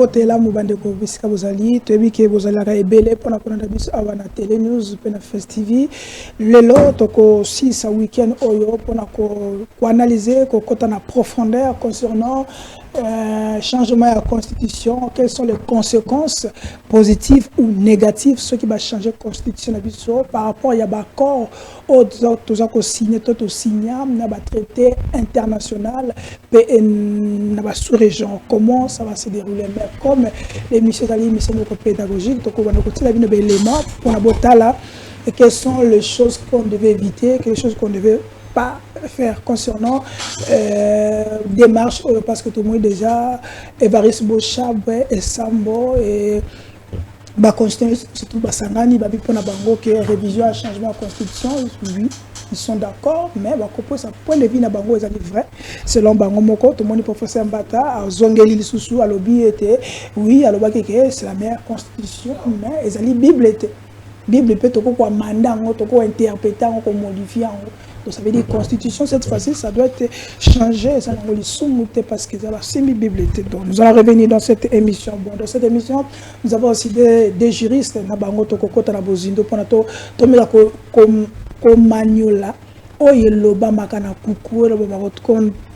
Botela Mubandeko Bisika Bozali, Tebike Bozala Ebele, Pona Pona Bis Awana Tele News, Pena Fest TV. Lelo, Toko 6 week-end Oyo, Pona ko analyser, ko en profondeur concernant changement de la Constitution, quelles sont les conséquences positives ou négatives, ce qui va changer la Constitution par rapport à l'accord aux signé, à traité international, à sous-région, comment ça va se dérouler. Mais comme l'émission pédagogique, donc on va continuer à éléments pour la et quelles sont les choses qu'on devait éviter, quelles choses qu'on devait pas faire concernant démarches parce que tout le monde déjà Évariste Bochabre et Sambo et bah continuer surtout Basangani bah pour na bango que révision à changement de constitution oui ils sont d'accord mais bah propose un point de vue na bango est vrai selon bango moko tout le monde professeur Mbata à zongeli lisusu à lobby était oui à lobby que c'est la meilleure constitution mais ezali Bible était Bible peut tout quoi mandat tout quoi interpréter quoi modifier. Donc ça veut dire constitution cette fois-ci ça doit être changé ça n'a pas parce que ça va semi-bible. Donc nous allons revenir dans cette émission. Bon dans cette émission nous avons aussi des juristes na bango to kokota na bozindo pona to mela comme maniola oyo loba makana kuku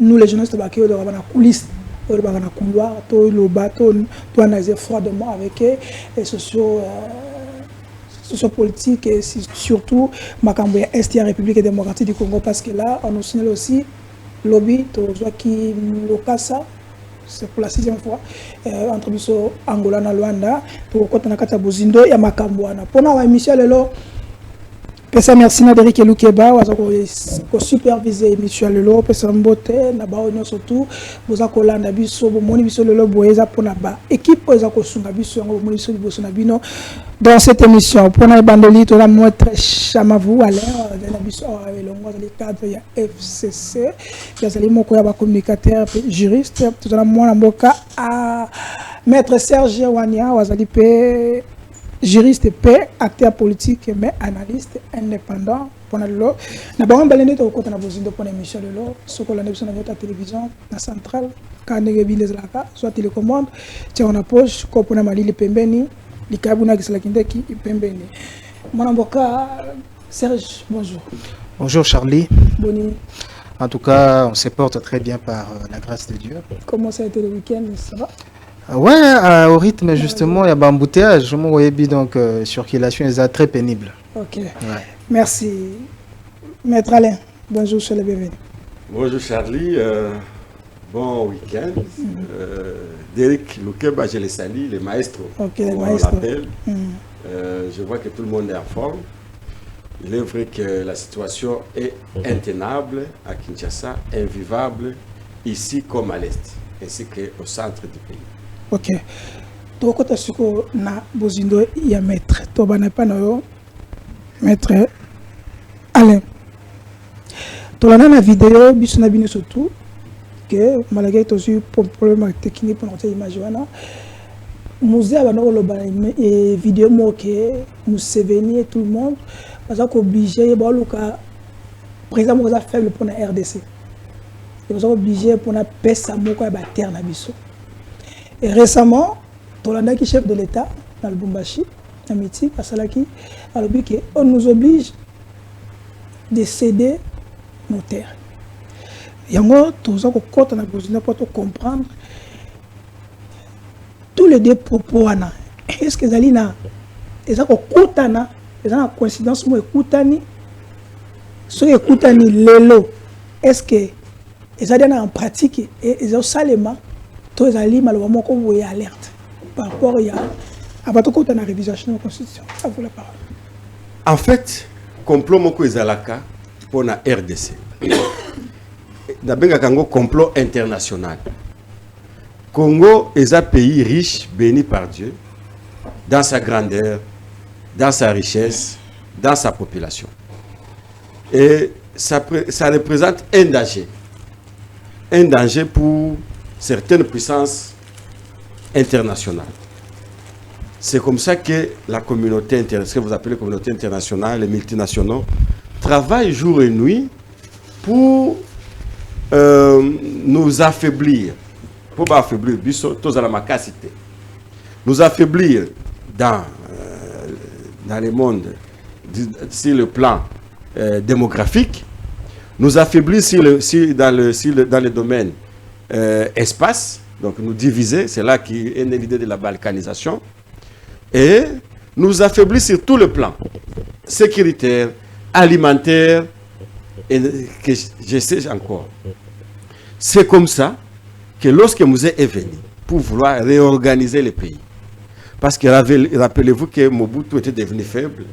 nous les journalistes ba kiyo na coulisses oyo ba na couloir to loba to analyser froidement avec les sociopolitique et surtout Makambo Est la République démocratique du Congo parce que là on nous signale aussi lobby qui Lokasa c'est pour la 6e fois entre biso Angola na Luanda pour côté na kata Bozindo ya Makambo wana pona wa émission lelo pesa merci na Derek Lukeba waza ko superviser émission lelo pesa mbote na ba onyo surtout boza ko landa biso bo moni biso lelo boeza pona ba équipe oza ko sunga biso ngo moni biso biso na bino dans cette émission pour na bandeli to la moi très chamavu à l'air na biso elongo les cadres ya FCC ya zali moko ya ba communicateur juriste to na moi na mboka à maître Serge Wania wazali pe juriste paix, acteur politique mais analyste indépendant pour le na bango balende to ko na bozindo pour émission de l'eau ce que l'on a besoin de télévision na centrale quand ngebi les laka soit télécommande tu on a poche ko pour na mali pembeni likabuna kisala kindeki pembeni mwana mboka Serge bonjour. Bonjour Charlie. Bonjour. En tout cas on se porte très bien par la grâce de Dieu. Comment ça a été le week-end, ça va? Ouais, au rythme justement, il y a un embouteillage, donc circulation est très pénible. Ok, ouais. Merci. Maître Alain, bonjour, sur le bienvenu. Bonjour Charlie, bon week-end. Derek Lukeba, je les salue, les maestros. Ok, les maestros. Je vois que tout le monde est en forme. Il est vrai que la situation est intenable à Kinshasa, invivable, ici comme à l'est, ainsi qu'au centre du pays. Ok. Donc, quand tu na bozindo il y a maître. Tu vas pas maître Alain. Tu as la vidéo, biso na bino surtout que malgré tu as eu problème technique pour notre image wana. Musée a une vidéo moquée, nous souvenir tout le monde parce qu'on obligé ba luka président mo faible pour la RDC. Ils sont obligés pour na pesa moko ya ba terre na biso. Et récemment, Tolanda qui chef de l'État dans le Bumbashi, à Miti, à Salaki, a dit qu'on nous oblige de céder nos terres. Yango, tout ça qu'on a besoin pour comprendre tous les deux propos. Est-ce que Zalina, est-ce que Koutana, est-ce que la coïncidence moi Koutani, ce que Koutani lelo, est-ce que Zalina en pratique et ils ont salement tous les alliés malheureusement qu'on voyait alerte par rapport à votre côté dans la révision de la Constitution. À vous la parole. En fait, complot moko ezalaka pour la RDC. D'abord un complot international. Congo est un pays riche, béni par Dieu, dans sa grandeur, dans sa richesse, dans sa population. Et ça représente un danger. Un danger pour certaines puissances internationales. C'est comme ça que la communauté internationale, ce que vous appelez la communauté internationale, les multinationaux, travaillent jour et nuit pour nous affaiblir. Pour affaiblir, tous à la macacité. nous affaiblir dans le monde, sur le plan démographique, nous affaiblir dans le domaine espace, donc nous diviser, c'est là qu'est née l'idée de la balkanisation, et nous affaiblir sur tout le plan sécuritaire, alimentaire, et que je sais encore. C'est comme ça que lorsque Mouzé est venu pour vouloir réorganiser le pays, parce que rappelez-vous que Mobutu était devenu faible,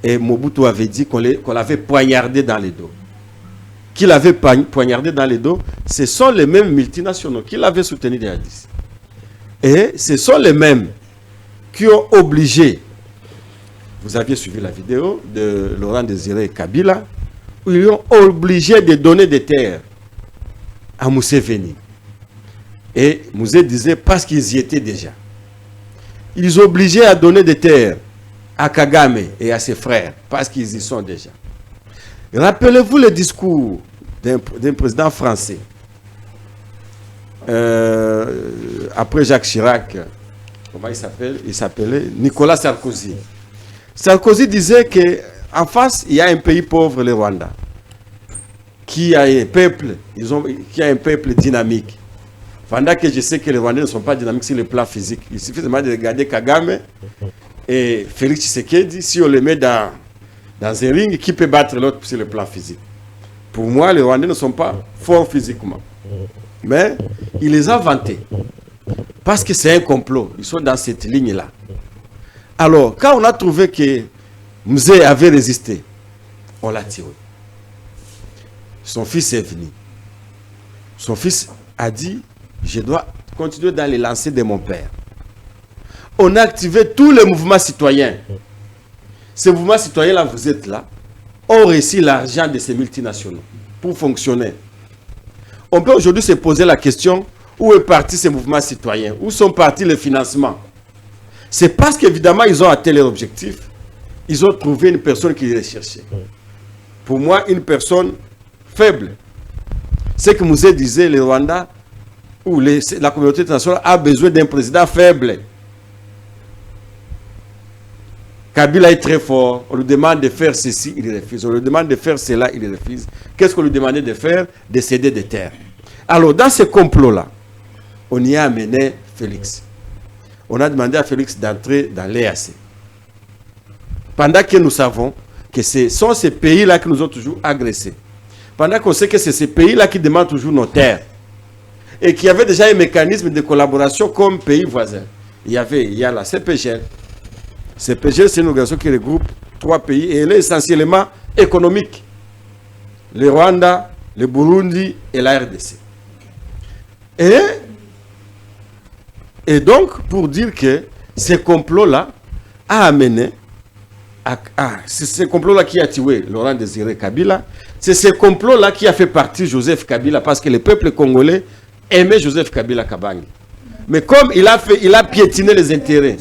et Mobutu avait dit qu'on l'avait poignardé dans le dos. Qui l'avait poignardé dans le dos, ce sont les mêmes multinationaux qui l'avaient soutenu des Hadiths. Et ce sont les mêmes qui ont obligé, vous aviez suivi la vidéo de Laurent Désiré Kabila, où ils ont obligé de donner des terres à Museveni. Et Mouzé disait, parce qu'ils y étaient déjà, ils obligeaient à donner des terres à Kagame et à ses frères, parce qu'ils y sont déjà. Rappelez-vous le discours d'un président français, après Jacques Chirac, comment il s'appelle? Il s'appelait Nicolas Sarkozy. Sarkozy disait qu'en face, il y a un pays pauvre, le Rwanda, qui a un peuple, qui a un peuple dynamique. Pendant que je sais que les Rwandais ne sont pas dynamiques sur le plan physique. Il suffit seulement de regarder Kagame et Félix Tshisekedi, si on les met dans un ring, qui peut battre l'autre sur le plan physique? Pour moi, les Rwandais ne sont pas forts physiquement. Mais il les a vantés. Parce que c'est un complot. Ils sont dans cette ligne-là. Alors, quand on a trouvé que Mouzé avait résisté, on l'a tiré. Son fils est venu. Son fils a dit, je dois continuer dans les lancers de mon père. On a activé tous les mouvements citoyens. Ces mouvements citoyens-là, vous êtes là, ont reçu l'argent de ces multinationaux pour fonctionner. On peut aujourd'hui se poser la question, où est parti ces mouvements citoyens? Où sont partis les financements? C'est parce qu'évidemment, ils ont atteint leur objectif. Ils ont trouvé une personne qui les recherchait. Pour moi, une personne faible. C'est que Mouzé disait, le Rwanda, ou la communauté internationale a besoin d'un président faible. Kabila est très fort, on lui demande de faire ceci, il refuse. On lui demande de faire cela, il refuse. Qu'est-ce qu'on lui demandait de faire? De céder des terres. Alors, dans ce complot-là, on y a amené Félix. On a demandé à Félix d'entrer dans l'EAC. Pendant que nous savons que ce sont ces pays-là qui nous ont toujours agressés. Pendant qu'on sait que c'est ces pays-là qui demandent toujours nos terres. Et qu'il y avait déjà un mécanisme de collaboration comme pays voisins. Il y a la CPGL. CPGL, c'est une organisation qui regroupe 3 pays et elle est essentiellement économique. Le Rwanda, le Burundi et la RDC. Et donc, pour dire que ce complot-là a amené, c'est ce complot-là qui a tué Laurent Désiré Kabila, c'est ce complot-là qui a fait partie Joseph Kabila, parce que le peuple congolais aimait Joseph Kabila Kabange. Mais comme il a piétiné les intérêts,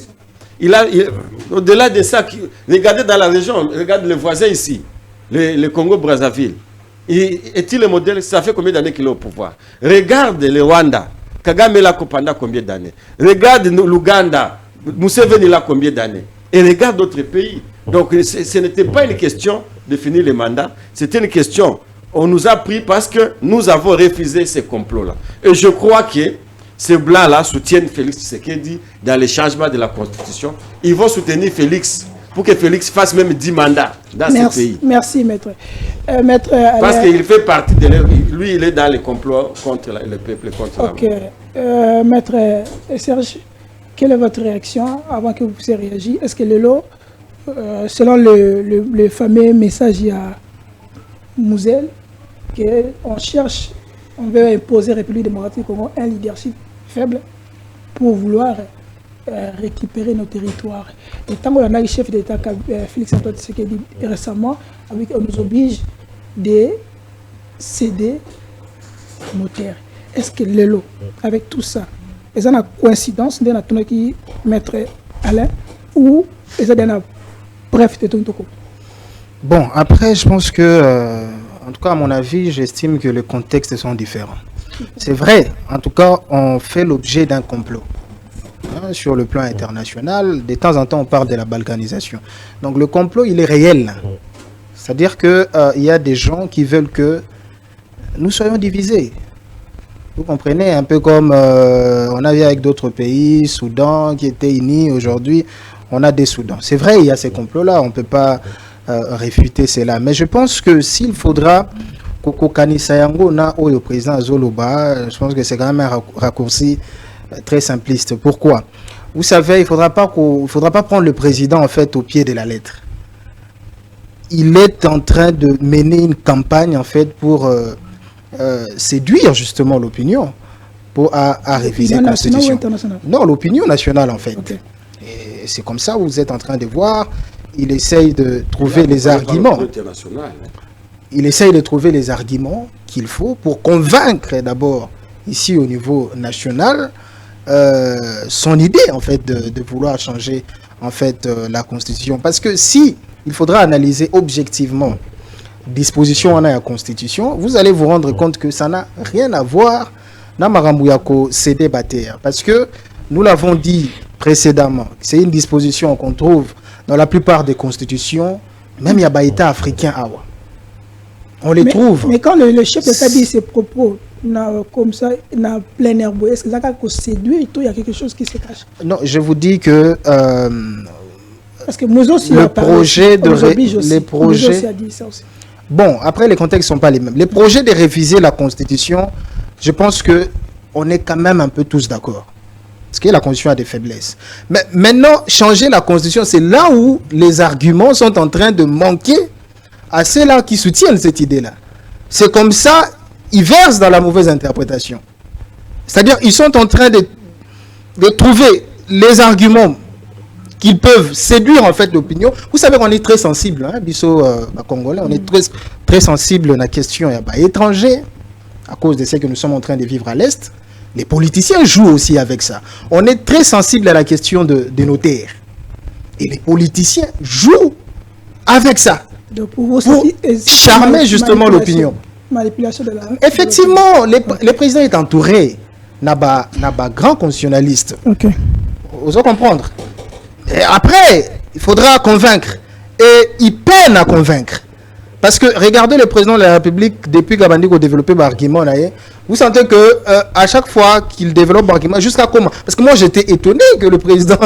au-delà de ça, regardez dans la région, regardez les voisins ici, le Congo-Brazzaville. Est-il le modèle? Ça fait combien d'années qu'il est au pouvoir? Regarde le Rwanda. Kagame l'a pendant combien d'années? Regarde l'Ouganda. Museveni l'a combien d'années? Et regarde d'autres pays. Donc ce n'était pas une question de finir le mandat. C'était une question. On nous a pris parce que nous avons refusé ces complots-là. Et je crois que ces blancs-là soutiennent Félix Tshisekedi dans les changements de la Constitution. Ils vont soutenir Félix pour que Félix fasse même 10 mandats dans ce pays. Merci, maître. Parce qu'il fait partie de lui, il est dans les complots contre le peuple, contre la maître Serge, quelle est votre réaction avant que vous puissiez réagir? Est-ce que selon le fameux message à Mouzel, on veut imposer à la République démocratique du Congo un leadership faible pour vouloir récupérer nos territoires. Et tant qu'on a le chef d'État Félix Antoine Tshisekedi récemment, on nous oblige de céder nos terres. Est-ce que Lelo, avec tout ça, est-ce une coïncidence de notre qui maître Alain ou est-ce une bref de ton toko? Bon, après, je pense que, en tout cas, à mon avis, j'estime que les contextes sont différents. C'est vrai, en tout cas, on fait l'objet d'un complot. sur le plan international. De temps en temps, on parle de la balkanisation. Donc le complot, il est réel. C'est-à-dire qu'il y a des gens qui veulent que nous soyons divisés. Vous comprenez, un peu comme on a vu avec d'autres pays, Soudan qui étaient unis, aujourd'hui on a des Soudans. C'est vrai, il y a ces complots-là, on ne peut pas réfuter cela. Mais je pense que s'il faudra Sayango na au président Zoloba, je pense que c'est quand même un raccourci très simpliste. Pourquoi? Vous savez, il ne faudra pas prendre le président en fait au pied de la lettre. Il est en train de mener une campagne en fait pour séduire justement l'opinion à réviser la Constitution. Non, l'opinion nationale en fait. Okay. Et c'est comme ça, vous êtes en train de voir, il essaye de trouver les arguments. Il essaye de trouver les arguments qu'il faut pour convaincre d'abord ici au niveau national son idée en fait de vouloir changer en fait la Constitution. Parce que si il faudra analyser objectivement disposition en la Constitution, vous allez vous rendre compte que ça n'a rien à voir dans Marambuyako CD Bater. Parce que nous l'avons dit précédemment, c'est une disposition qu'on trouve dans la plupart des constitutions, même il y a des États africains. On les trouve. Mais quand le chef d'État dit ses propos, comme ça, dans plein air, est-ce que ça va séduire, il y a quelque chose qui se cache? Non, je vous dis que parce que Mozo aussi le projet les projets aussi a dit ça aussi. Bon, après les contextes ne sont pas les mêmes. Les projets de réviser la Constitution, je pense que on est quand même un peu tous d'accord. Parce que la Constitution a des faiblesses. Mais maintenant, changer la Constitution, c'est là où les arguments sont en train de manquer à ceux-là qui soutiennent cette idée-là. C'est comme ça, ils versent dans la mauvaise interprétation. C'est-à-dire, ils sont en train de trouver les arguments qu'ils peuvent séduire en fait l'opinion. Vous savez qu'on est très sensible, hein, Bisso Congolais, on est très sensible à la question étrangère, à cause de ce que nous sommes en train de vivre à l'Est. Les politiciens jouent aussi avec ça. On est très sensible à la question de nos terres. Et les politiciens jouent avec ça. Pour charmer justement l'opinion. Effectivement, le président est entouré d'un grand constitutionnaliste. Okay. Vous allez comprendre. Et après, il faudra convaincre. Et il peine à convaincre. Parce que regardez le président de la République, depuis qu'Abandi a développé l'argument, vous sentez que à chaque fois qu'il développe l'argument, jusqu'à comment? Parce que moi j'étais étonné que le président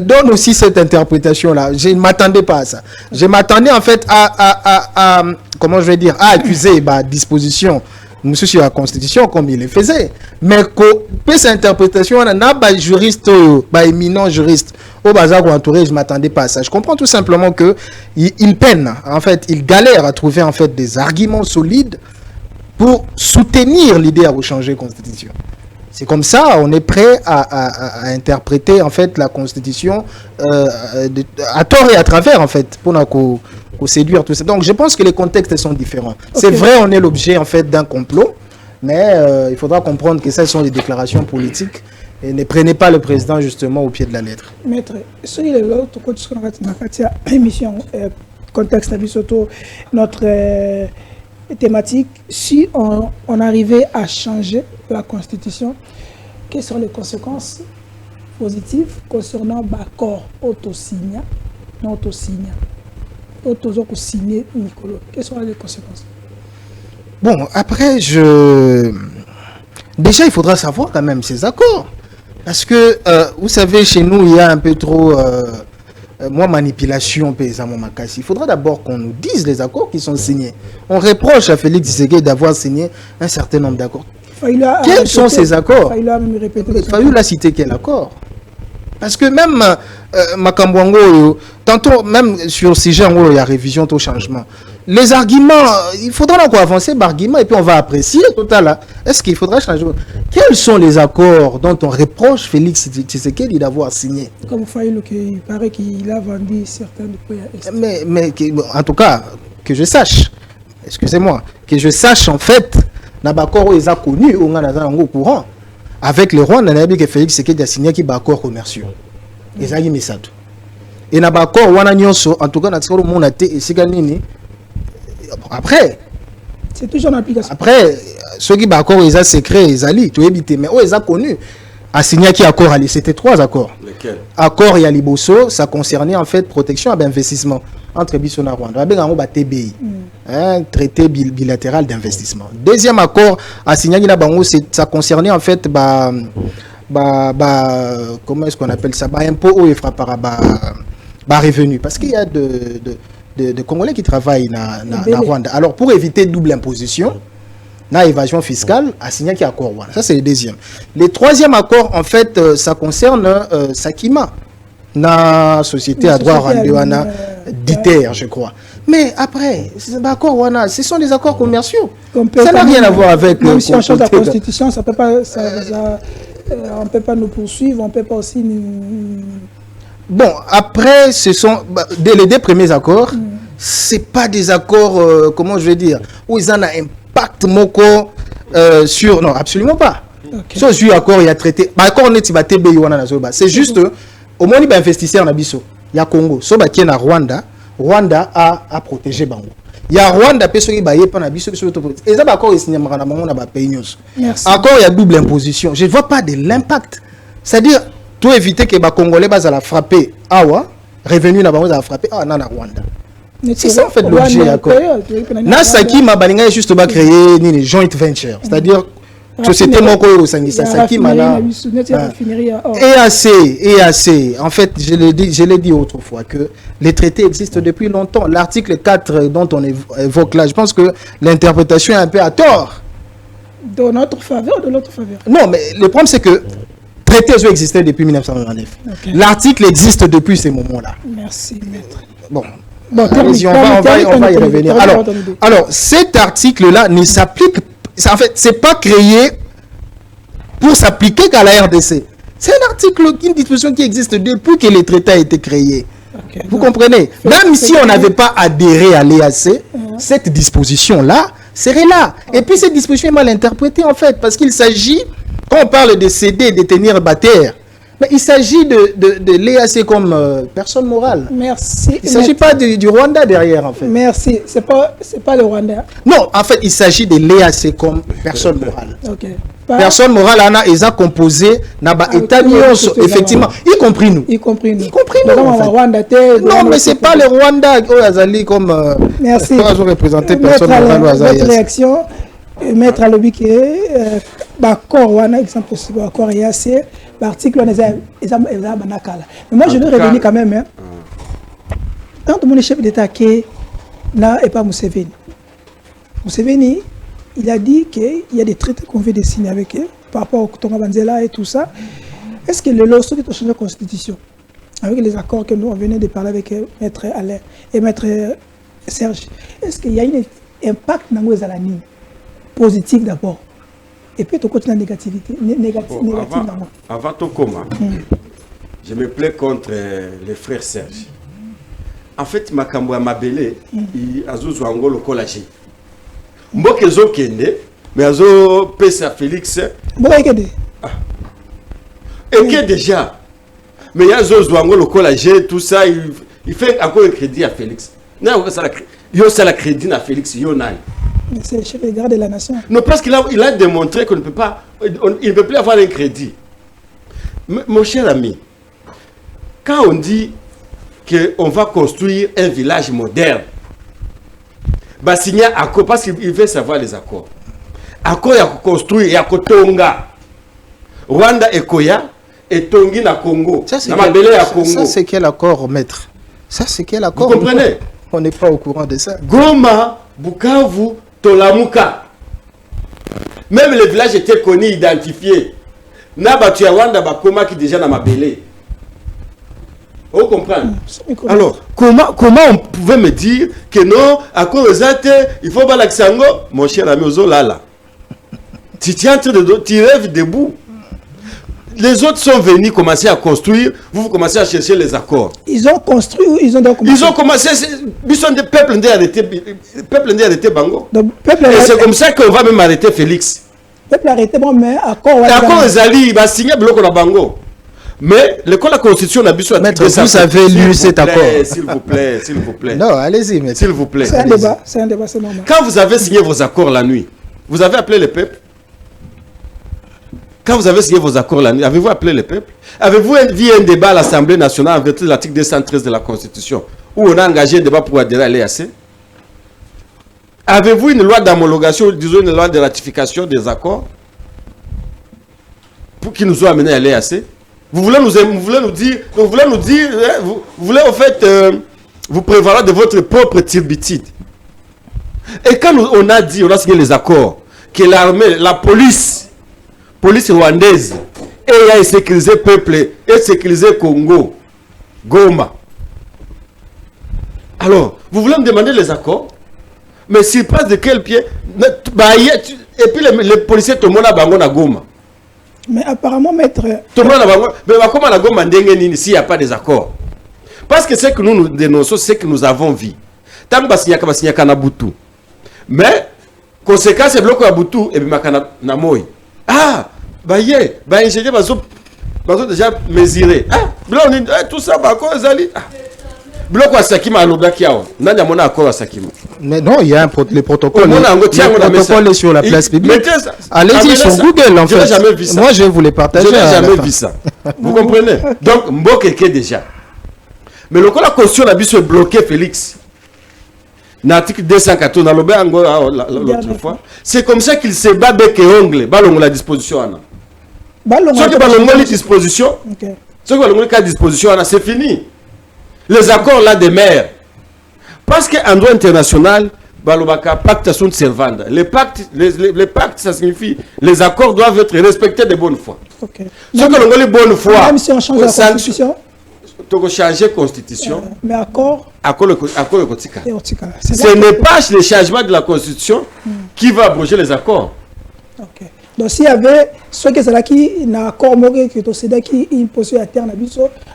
donne aussi cette interprétation-là. Je ne m'attendais pas à ça. Je m'attendais en fait à comment je vais dire, à accuser disposition monsieur sur la Constitution comme il le faisait. Mais que cette interprétation, on a pas juriste, éminent juriste au bazar ou entouré, je ne m'attendais pas à ça. Je comprends tout simplement que il peine, en fait, il galère à trouver en fait des arguments solides pour soutenir l'idée à changer la Constitution. C'est comme ça, on est prêt à interpréter en fait la Constitution à tort et à travers en fait pour séduire tout ça. Donc je pense que les contextes sont différents. Okay. C'est vrai, on est l'objet en fait d'un complot, mais il faudra comprendre que ça sont des déclarations politiques et ne prenez pas le président justement au pied de la lettre. Maître, sur l'autre côté de émission contexte surtout notre thématique, si on arrivait à changer la Constitution, quelles sont les conséquences positives concernant l'accord auto-signé, non auto-signé? Signé Nicolo. Quelles sont les conséquences? Bon, après, déjà, il faudra savoir quand même ces accords. Parce que, vous savez, chez nous, il y a un peu trop manipulation, paysan, il faudra d'abord qu'on nous dise les accords qui sont signés. On reproche à Félix Tshisekedi d'avoir signé un certain nombre d'accords. Quels sont ces accords? Il faut la citer quel accord? Parce que même Makambwango, tantôt même sur le sujet, il y a révision, tout changement. Les arguments, il faudra encore avancer l'argument et puis on va apprécier total. Est-ce qu'il faudra changer? Quels sont les accords dont on reproche Félix Tshisekedi d'avoir signé? Comme Faïlo, il paraît qu'il a vendu certains pays. Mais en tout cas, que je sache, excusez-moi, que je sache en fait, Nabakoro est connu au courant. Avec le Rwanda, on a dit que Félix Tshisekedi a signé qui accord commerciaux. Et ça y est, ça. Et n'a pas accord, en tout cas, on a mon athée et Siganini. Après, c'est toujours en application. Après, ceux qui ont accord, ils ont secret, ils ont dit, tu es mais ils ont connu. A signé qui accord, c'était 3 accords. Lequel? Accord et Liboso, ça concernait en fait protection et investissement entre Bisso et Rwanda. TBI, un traité bilatéral d'investissement. Deuxième accord à signer ça concernait en fait comment est-ce qu'on appelle ça, impôt ou frappera revenu, parce qu'il y a de Congolais qui travaillent dans Rwanda. Alors pour éviter double imposition, na évasion fiscale, a signé qui accord. Voilà. Ça c'est le deuxième. Le troisième accord, en fait, ça concerne Sakima, na société à droit rwandéana d'ITER, je crois. Mais après, ce sont des accords commerciaux. Ça n'a rien à voir avec... Même si on change la Constitution, ça peut pas, on ne peut pas nous poursuivre, on ne peut pas aussi nous... Bon, après, ce sont les deux premiers accords, c'est pas des accords, comment je vais dire, où ils en ont un impact moko sur... Non, absolument pas. Okay. Ce accord, il y a traité... C'est juste, au moins, il y a investisseur dans Bisso. Il y a Congo. Ce qui est en Rwanda, Rwanda a protégé Bango. Il y a Rwanda qui a protégé Bango. Et ça, accord, il y a accord, il y a double imposition. Je ne vois pas de l'impact. C'est-à-dire, tout éviter que les Congolais va frapper Awa, revenu na Bango va frapper Rwanda. C'est ça en fait l'objet d'accord. Nasaki Mabalinga juste créer une joint venture, c'est-à-dire société moko au Sangisa Saki Mala EAC. En fait, je l'ai dit autrefois que les traités existent depuis longtemps. L'article 4 dont on évoque là, je pense que l'interprétation est un peu à tort. De notre faveur ou de l'autre faveur? Non, mais le problème c'est que traités ont existé depuis 1999. Okay. L'article existe depuis ces moments-là. Merci, maître. Bon, on va y revenir. Alors, cet article-là ne s'applique, en fait, c'est pas créé pour s'appliquer qu'à la RDC. C'est un article, une disposition qui existe depuis que les traités ont été créés. Okay, vous comprenez? Même si on n'avait pas adhéré à l'EAC, cette disposition-là serait là. Et puis cette disposition est mal interprétée en fait, parce qu'il s'agit, quand on parle de céder, de tenir bataire, mais il s'agit de l'EAC comme personne morale. Merci. Il ne s'agit pas du Rwanda derrière, en fait. Merci. C'est pas le Rwanda. Non, en fait, il s'agit de l'EAC comme personne morale. Ok. Personne morale, ils ont composé, effectivement, y compris nous. Y compris nous. Non, mais ce n'est pas le Rwanda qui comme. Merci. Représenter personne morale. Votre réaction, mettre à l'objet que, d'accord, exemple, d'accord, EAC. L'article, mais moi je veux revenir quand même. Quand mon chef d'État qui n'a pas Museveni. Museveni, il a dit qu'il y a des traités qu'on veut signer avec eux par rapport au Tonga Banzela et tout ça. Est-ce que le lawsuit est changé la Constitution avec les accords que nous on venait de parler avec Maître Alain et Maître Serge? Est-ce qu'il y a un impact dans les années positif d'abord? Et puis, tu continues la négativité. Avant ton coma, je me plais contre les frères Serge. En fait, Makambo a mabelé, il a zouzo angolo collagé. Mboke zo kende, mais a zo pesa Félix. Mboke kende. Et que déjà, mais il y a zo angolo collagé, tout ça, il fait encore un crédit à Félix. Il y a la crédit à Félix, il y a c'est le chef de garde de la nation. Non, parce qu'il a démontré qu'on ne peut pas, il ne peut plus avoir un crédit. Mon cher ami, quand on dit qu'on va construire un village moderne, bah signer accord, parce qu'il veut savoir les accords. Accord, il y a construire, il y a Tonga. Rwanda et Koya, et Tongi na Congo. Ça, c'est quel accord, maître? Ça, c'est quel accord? Vous comprenez? On n'est pas au courant de ça. Goma, Bukavu, Tolamuka. Même les villages étaient connus, identifiés. Nabatu ya Rwanda bakoma qui déjà na mabélé. Vous comprenez? Alors, comment on pouvait me dire que non, à cause de il faut pas l'accsango? Mon cher ami Ozolala. Tu es en train de tu rêves debout. Les autres sont venus commencer à construire, vous commencez à chercher les accords. Ils ont construit ou ils ont commencé? Ils ont commencé, ils sont des peuples arrêtés Bango. Et c'est comme ça qu'on va même arrêter Félix. Peuple arrêté, bon, mais accord. Accord Zali, il va signer bloc la Bango. Mais l'école de la Constitution n'a pas maître, vous avez lu cet accord? S'il vous plaît, s'il vous plaît. Non, allez-y, maître. S'il vous plaît. C'est un débat, c'est normal. Quand vous avez signé vos accords la nuit, vous avez appelé le peuple? Quand vous avez signé vos accords là, avez-vous appelé le peuple? Avez-vous vu un débat à l'Assemblée nationale en vertu de l'article 213 de la Constitution où on a engagé un débat pour adhérer à l'EAC? Avez-vous une loi d'homologation, disons une loi de ratification des accords pour qui nous ont amenés à l'EAC? Vous voulez nous dire, vous voulez en fait vous prévaloir de votre propre turbitude. Et quand on a signé les accords, que l'armée, la police rwandaise, a sécurisé le peuple, et sécurisé Congo, Goma. Alors, vous voulez me demander les accords? Mais s'il passe de quel pied? Et puis les policiers, tout le monde a bango na Goma. Mais apparemment, maître... Tout le monde a bango. Mais comment la Goma n'dengue s'il n'y a pas des accords? Parce que ce que nous dénonçons, c'est que nous avons vu. Tant que il y a Butu. Mais, conséquence, c'est bloqué à Butu et bien na moi. Ah, ingénieur, déjà mesuré. Ah, tout ça, Zali. Bloc à Sakima, Nanya Mona accord à Sakima. Mais non, il y a les protocoles. Le protocole est sur la place publique. Allez-y sur Google, en fait. Jamais vu ça. Moi, je vais vous les partager. Je n'ai jamais vu ça. Vous comprenez? Donc, Mbokeke déjà. Mais le cas la caution a est bloqué, Félix. L'article 214, on a l'autre fois. C'est comme ça qu'il se bat bec et ongle. Ballon la disposition. Ce qui ballon la disposition. Ce qui ballon la disposition, c'est fini. Les accords là des maires. Parce qu'en droit international, balobaka pacte sunt servanda. Les pactes, ça signifie les accords doivent être respectés de bonne foi. Ce que l'on dit bonne foi. Même si on change la constitution. Tu changer la constitution. Mais accord. Ce n'est pas le changement de la constitution qui va abroger les accords. Donc s'il y avait ceux qui sont qui n'a accord qui impose à terre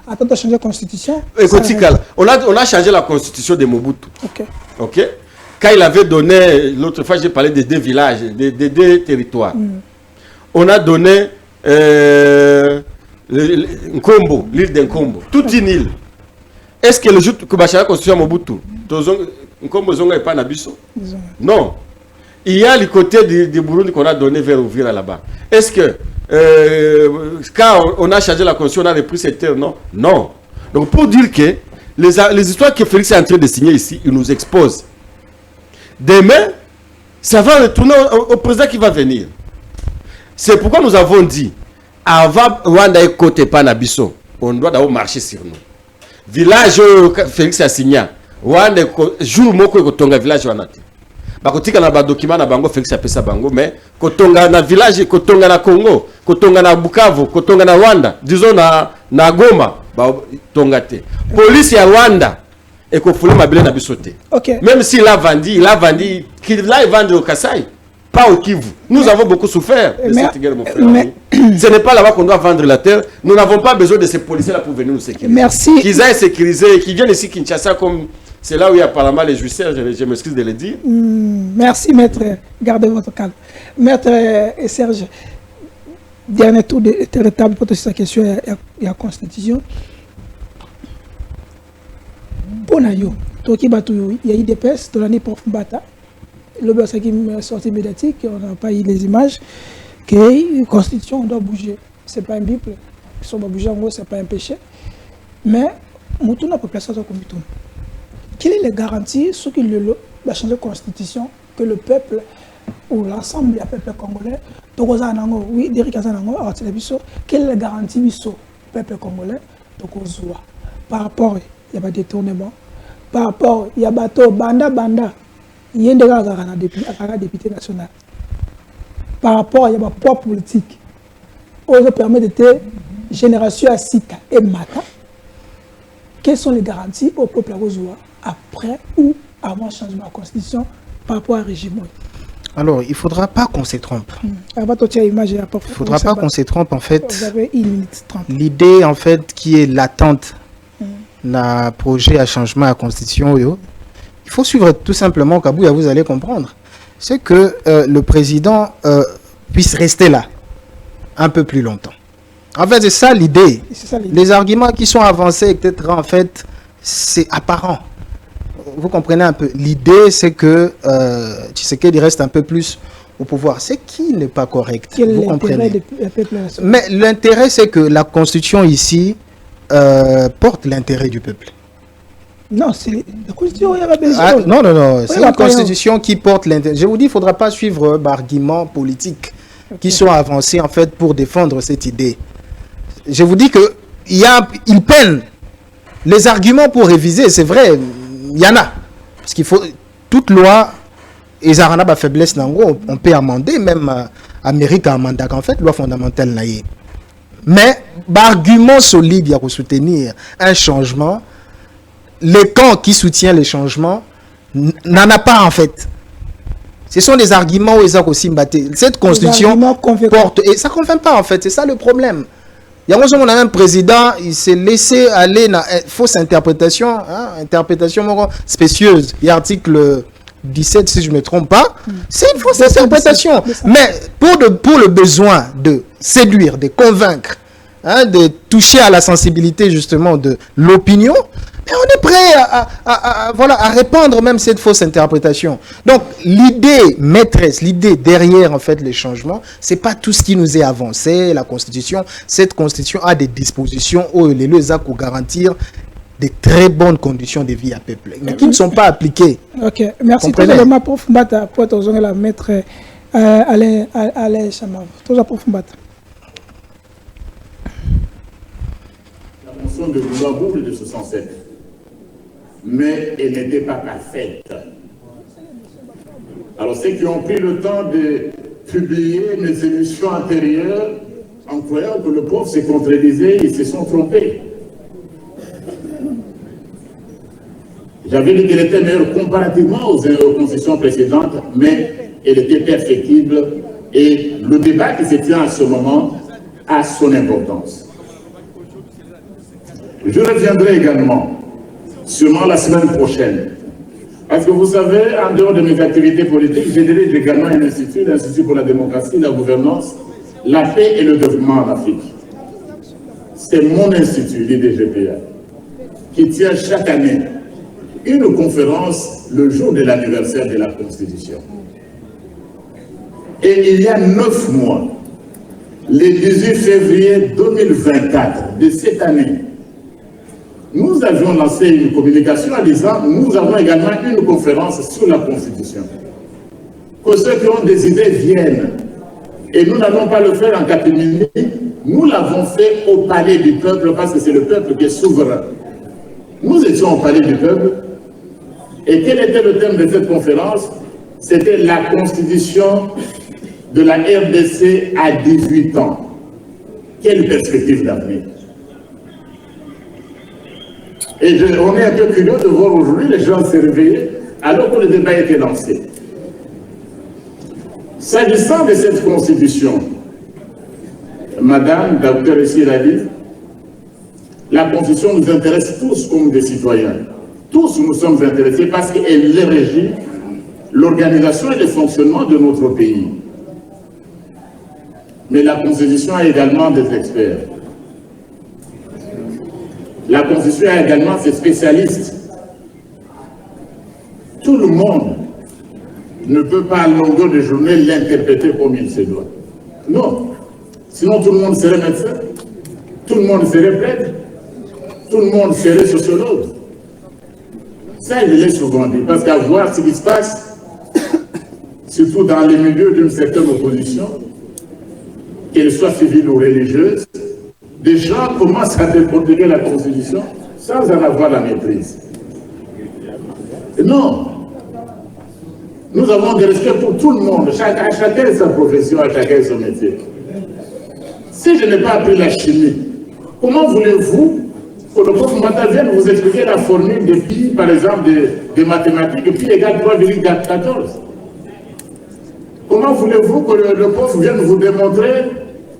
attends de changer la constitution. Écoutez, on a changé la constitution de Mobutu. Ok. Quand il avait donné, l'autre fois j'ai parlé des deux villages, des deux territoires. On a donné Nkombo, l'île d'Nkombo, toute une île. Est-ce que le jour que la constitution Mobutu, Nkombo zonga est pas nabiso? Non. Il y a le côté du Burundi qu'on a donné vers Ouvira là-bas. Est-ce que quand on a changé la constitution, on a repris cette terre? Non. Non. Donc pour dire que les histoires que Félix est en train de signer ici, il nous expose. Demain, ça va retourner au président qui va venir. C'est pourquoi nous avons dit, avant Rwanda et côté Panabiso, on doit d'abord marcher sur nous. Village Félix a signé, Rwanda, jour moko kotonga village wanati. Bakotika na ba document na bango Félix apesa bango, mais kotonga na village, kotonga na Congo, kotonga na Bukavu, kotonga na Rwanda, disons na Goma, ba tongate. Police ya Rwanda et kofule mabele na bisoté. Même s'il a vendu, qu'il a vendu au Kasaï, pas au Kivu. Nous avons beaucoup souffert de cette guerre, mon frère. Ce n'est pas là-bas qu'on doit vendre la terre. Nous n'avons pas besoin de ces policiers-là pour venir nous sécuriser. Merci. Qu'ils aient sécurisé, qu'ils viennent ici Kinshasa comme... C'est là où il y a apparemment les justices, je m'excuse de le dire. Merci, maître. Gardez votre calme. Maître et Serge, dernier tour de table pour cette question, il y a la Constitution. Bon, il y a eu des pestes, dans l'année pour Bata. Le beurre qui est sorti médiatique, on n'a pas eu les images, que la Constitution doit bouger. Ce n'est pas un bible. Si on doit bouger, en gros, ce n'est pas un péché. Mais, nous n'a pas placé ça comme tout. Quelle est la garantie sur qu'il va changer la constitution que le peuple ou l'ensemble du peuple congolais, oui, Derek Azanango, quelle est la garantie du peuple congolais par rapport, il y a pas de détournement, par rapport, il y a bateau, banda, il y a un député national. Par rapport, il y a un poids politique. On permet de te génération à Sika et Mata. Quelles sont les garanties au peuple Rozoa après ou avant le changement de la Constitution par rapport au régime? Alors, il ne faudra pas qu'on se trompe. Il ne faudra pas qu'on se trompe, en fait. Vous avez 1 minute 30. L'idée, en fait, qui est latente dans le projet à changement de la Constitution, il faut suivre tout simplement, Kabouya, vous allez comprendre. C'est que le président puisse rester là un peu plus longtemps. En fait, c'est ça l'idée. Les arguments qui sont avancés, etc., en fait, c'est apparent. Vous comprenez un peu. L'idée, c'est que Tshisekedi reste un peu plus au pouvoir. C'est qui n'est pas correct. Quel est vous l'intérêt comprenez. du peuple? Mais l'intérêt, c'est que la Constitution ici porte l'intérêt du peuple. Non, c'est la Constitution. Il y a pas besoin. Ah, non, non, non. C'est la une Constitution qui porte l'intérêt. Je vous dis, il ne faudra pas suivre d'arguments politiques qui sont avancés en fait pour défendre cette idée. Je vous dis que il peine. Les arguments pour réviser, c'est vrai, il y en a. Parce qu'il faut toute loi, ils ont une faiblesse, on peut amender, même Amérique a amendé en fait, loi fondamentale. Mais, argument solide, il y a pour soutenir un changement. Le camp qui soutient les changements n'en a pas en fait. Ce sont des arguments où ils ont aussi battu. Cette constitution porte, et ça ne convainc pas en fait, c'est ça le problème. Il y a un président, il s'est laissé aller dans une fausse interprétation, interprétation spécieuse. Il y a article 17, si je ne me trompe pas. C'est une fausse interprétation. Mais pour le besoin de séduire, de convaincre, de toucher à la sensibilité justement de l'opinion, on est prêt à répandre même cette fausse interprétation. Donc, l'idée maîtresse, l'idée derrière en fait les changements, c'est pas tout ce qui nous est avancé, la Constitution. Cette Constitution a des dispositions où les lois pour garantir des très bonnes conditions de vie à peuple, mais qui ne sont pas appliquées. Ok, merci. Totalement pour Fumbata, pour la maître Alain Chamav. Totalement pour Fumbata. La motion de loi boucle de 67. Mais elle n'était pas parfaite. Alors, ceux qui ont pris le temps de publier mes émissions antérieures, en croyant que le pauvre s'est contredisait, ils se sont trompés. J'avais dit qu'elle était meilleure comparativement aux constitutions précédentes, mais elle était perfectible et le débat qui se tient à ce moment a son importance. Je reviendrai également sûrement la semaine prochaine. Parce que vous savez, en dehors de mes activités politiques, je dirige également un institut, l'Institut pour la démocratie, la gouvernance, la paix et le développement en Afrique. C'est mon institut, l'IDGPA, qui tient chaque année une conférence le jour de l'anniversaire de la Constitution. Et il y a 9 mois, le 18 février 2024 de cette année, nous avions lancé une communication en disant nous avons également une conférence sur la Constitution. Que ceux qui ont des idées viennent. Et nous n'allons pas le faire en catimini, nous l'avons fait au palais du peuple parce que c'est le peuple qui est souverain. Nous étions au palais du peuple et quel était le thème de cette conférence? C'était la Constitution de la RDC à 18 ans. Quelle perspective d'avenir? Et on est un peu curieux de voir aujourd'hui les gens se réveiller alors que le débat était lancé. S'agissant de cette constitution, Madame, docteur ici l'a dit, la constitution nous intéresse tous comme des citoyens. Tous nous sommes intéressés parce qu'elle régit l'organisation et le fonctionnement de notre pays. Mais la constitution a également des experts. La Constitution a également ses spécialistes. Tout le monde ne peut pas à longueur de journée l'interpréter comme il se doit. Non. Sinon tout le monde serait médecin, tout le monde serait prêtre, tout le monde serait sociologue. Ça, je l'ai souvent dit, parce qu'à voir ce qui se passe, surtout dans les milieux d'une certaine opposition, qu'elle soit civile ou religieuse, des gens commencent à décortiquer la Constitution sans en avoir la maîtrise. Non. Nous avons des respect pour tout le monde, à chacun sa profession, à chacun son métier. Si je n'ai pas appris la chimie, comment voulez-vous que le prof Mata vienne vous expliquer la formule de pi, par exemple, des mathématiques, pi égale 3,14? Comment voulez-vous que le prof vienne vous démontrer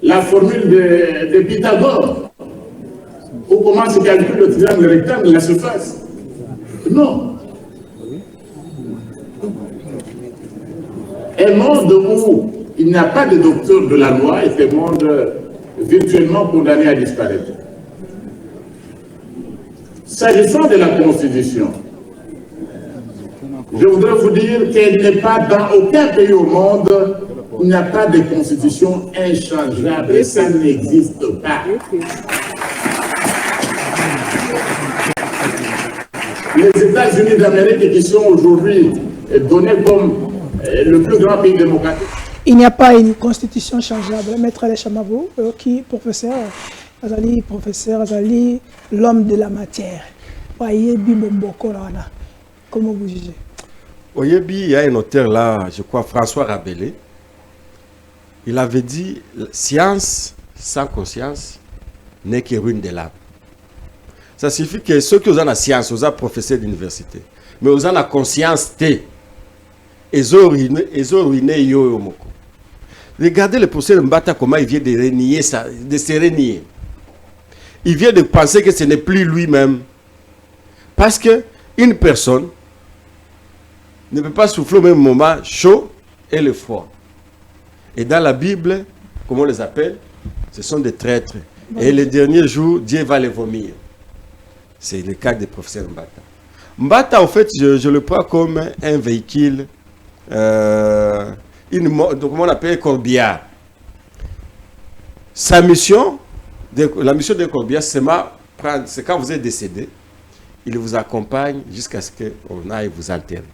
la formule de Pythagore, ou comment se calcule le triangle rectangle, la surface? Non. Un monde où il n'y a pas de docteur de la loi est un monde virtuellement condamné à disparaître. S'agissant de la Constitution, je voudrais vous dire qu'elle n'est pas dans aucun pays au monde Il n'y a pas de constitution inchangeable, ça n'existe pas. Les États-Unis d'Amérique qui sont aujourd'hui donnés comme le plus grand pays démocratique. Il n'y a pas une constitution changeable. Maître Ale Chamavo, qui professeur Azali, l'homme de la matière. Comment vous jugez? Oyebi, il y a un auteur là, je crois, François Rabelais. Il avait dit, science sans conscience n'est que ruine de l'âme. Ça signifie que ceux qui ont la science, ont professeur d'université, mais ont la conscience, ils ont ruiné yo moko. Regardez le professeur Mbata, comment il vient de renier ça, de se renier. Il vient de penser que ce n'est plus lui-même. Parce que une personne ne peut pas souffler au même moment chaud et le froid. Et dans la Bible, comment on les appelle? Ce sont des traîtres. Et les derniers jours, Dieu va les vomir. C'est le cas du professeur Mbata. Mbata, en fait, je le prends comme un véhicule, comment on appelle, corbillard. Sa mission, la mission d'un corbillard, c'est quand vous êtes décédé, il vous accompagne jusqu'à ce qu'on aille vous enterrer.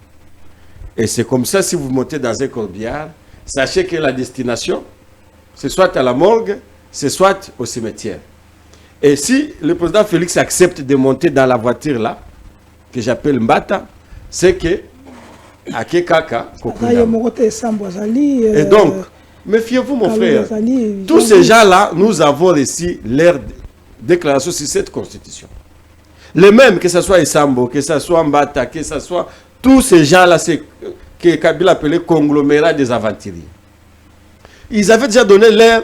Et c'est comme ça, si vous montez dans un corbillard, sachez que la destination, c'est soit à la morgue, c'est soit au cimetière. Et si le président Félix accepte de monter dans la voiture là, que j'appelle Mbata, c'est que à Kekaka, et donc, méfiez-vous mon frère, tous ces gens-là, nous avons reçu leur déclaration sur cette constitution. Les mêmes, que ce soit Isambo, que ce soit Mbata, que ce soit tous ces gens-là, c'est que Kabila appelait conglomérat des aventuriers. Ils avaient déjà donné l'air,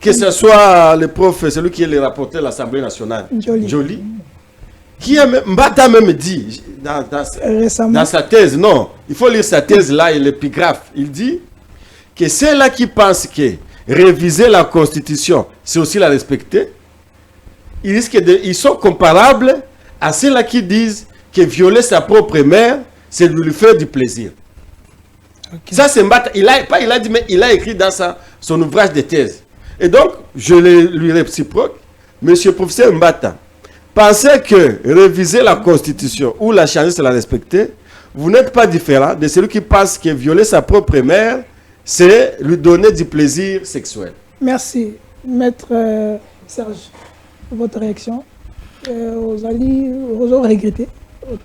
que ce soit le prof, celui qui est le rapporteur de l'Assemblée nationale, Joly, qui a Mbata même dit dans sa thèse, non, il faut lire sa thèse là, et l'épigraphe, il dit que ceux-là qui pensent que réviser la Constitution, c'est aussi la respecter, ils sont comparables à ceux-là qui disent que violer sa propre mère, c'est de lui faire du plaisir. Okay. Ça, c'est Mbata. Il a dit, mais il a écrit dans son ouvrage de thèse. Et donc, je lui réciproque, monsieur professeur Mbata, pensez que réviser la Constitution ou la changer, c'est la respecter, vous n'êtes pas différent de celui qui pense que violer sa propre mère, c'est lui donner du plaisir sexuel. Merci. Maître Serge, votre réaction? Aux alliés, aux regrettés,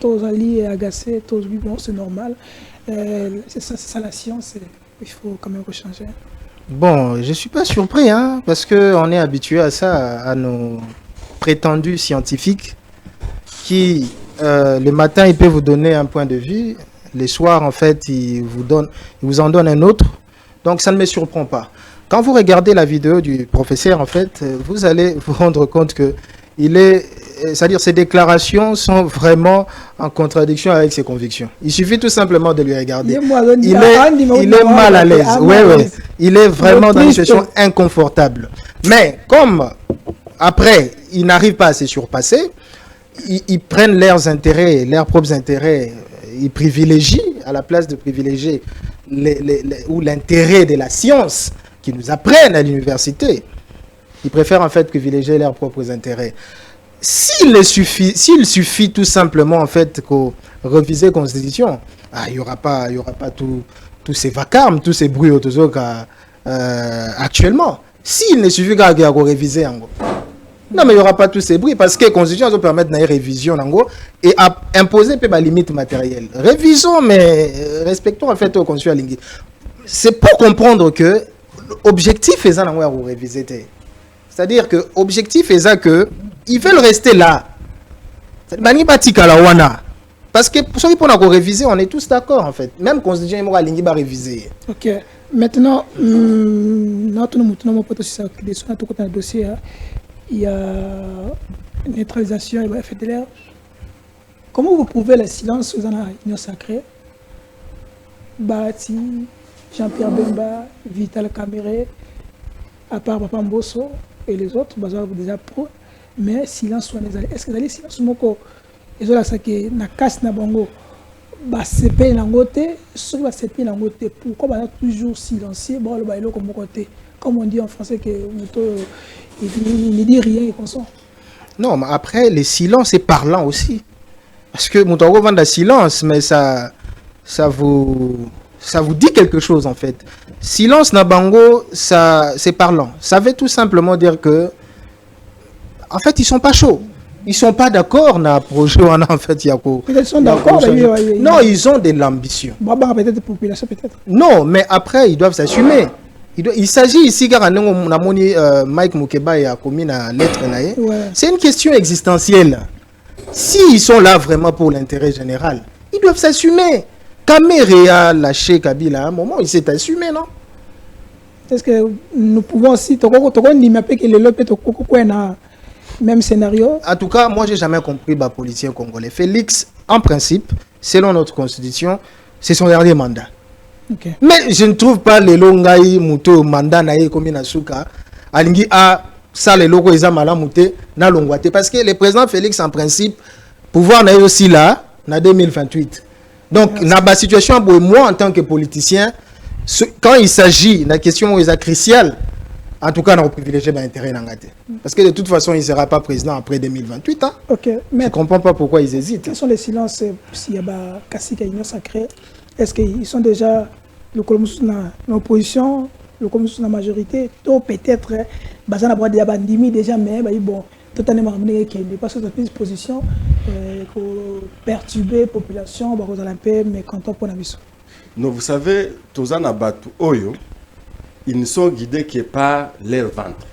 aux alliés agacés, bon, c'est normal. C'est ça la science, il faut quand même rechanger. Bon, je ne suis pas surpris, hein, parce qu'on est habitué à ça, à nos prétendus scientifiques qui, le matin, ils peuvent vous donner un point de vue, les soirs, en fait, ils vous en donnent un autre, donc ça ne me surprend pas. Quand vous regardez la vidéo du professeur, en fait, vous allez vous rendre compte que c'est-à-dire ses déclarations sont vraiment en contradiction avec ses convictions. Il suffit tout simplement de lui regarder. Il est mal à l'aise. Ouais. Il est vraiment dans une situation inconfortable. Mais comme après, ils n'arrivent pas à se surpasser, ils prennent leurs intérêts, leurs propres intérêts, ils privilégient, à la place de privilégier l'intérêt de la science qu'ils nous apprennent à l'université. Ils préfèrent en fait privilégier leurs propres intérêts. S'il suffit tout simplement en fait qu'on réviser la Constitution, il n'y aura pas tous ces vacarmes, tous ces bruits autour actuellement. S'il ne suffit qu'à réviser, non mais il n'y aura pas tous ces bruits parce que la Constitution va permettre une révision et à imposer des limites matérielles. Révisons mais respectons en fait la Constitution. C'est pour comprendre que l'objectif est de réviser. C'est-à-dire que l'objectif est que ils veulent rester là. Parce que pour ceux qui peuvent réviser, on est tous d'accord en fait. Même constitution va réviser. Ok. Maintenant, notre dossier, il y a neutralisation et effet de l'air. Comment vous prouvez le silence dans l'Union sacrée? Bati, Jean-Pierre Bemba, Vital Kamere, à part Papa Mbosso et les autres, déjà pro, mais silence soit les alliés. Est-ce que les alliés silence moko ils ont la saké na casse na bango c'est pas une angoté, ce qui c'est pas une angoté. Pourquoi on a toujours silencieux, bon, le bailo comme côté, comme on dit en français que il ne dit rien et qu'on sent. Non, mais après, le silence est parlant aussi. Parce que mon vend le silence, mais ça vous dit quelque chose en fait. Silence Nabango, c'est parlant. Ça veut tout simplement dire que, en fait, ils sont pas chauds. Ils sont pas d'accord dans le projet. En fait, ils sont d'accord. Non, ils ont de l'ambition. Peut-être population, peut-être. Non, mais après, ils doivent s'assumer. Il s'agit ici, car Mike Mukeba a commis la lettre. C'est une question existentielle. S'ils sont là vraiment pour l'intérêt général, ils doivent s'assumer. Kamere a lâché Kabila à un moment, il s'est assumé, non? Est-ce que nous pouvons aussi même scénario? En tout cas, moi, j'ai jamais compris les politiciens congolais. Félix, en principe, selon notre constitution, c'est son dernier mandat. Okay. Mais je ne trouve pas les longaï muto mandat naïe comme Nasuka. Alingi a ça les logos ils amala muté na longwate parce que le président Félix en principe pouvoir naïe aussi là na 2028. Donc na ba situation pour moi en tant que politicien quand il s'agit de la question cruciale, en tout cas, on privilégié l'intérêt d'Angate. Parce que de toute façon, il ne sera pas président après 2028. Hein? Okay, mais je ne comprends pas pourquoi ils hésitent. Quels sont les silences s'il y a Kassika Union Sacrée? Est-ce qu'ils sont déjà le l'opposition, le communiste la majorité, ou peut-être, déjà, mais bon, totalement ramené qu'il n'est pas sur cette position pour perturber la population, mais quand on prend la mission. Non, vous savez, Tozana Batu Oyo, ils ne sont guidés que par leur ventre.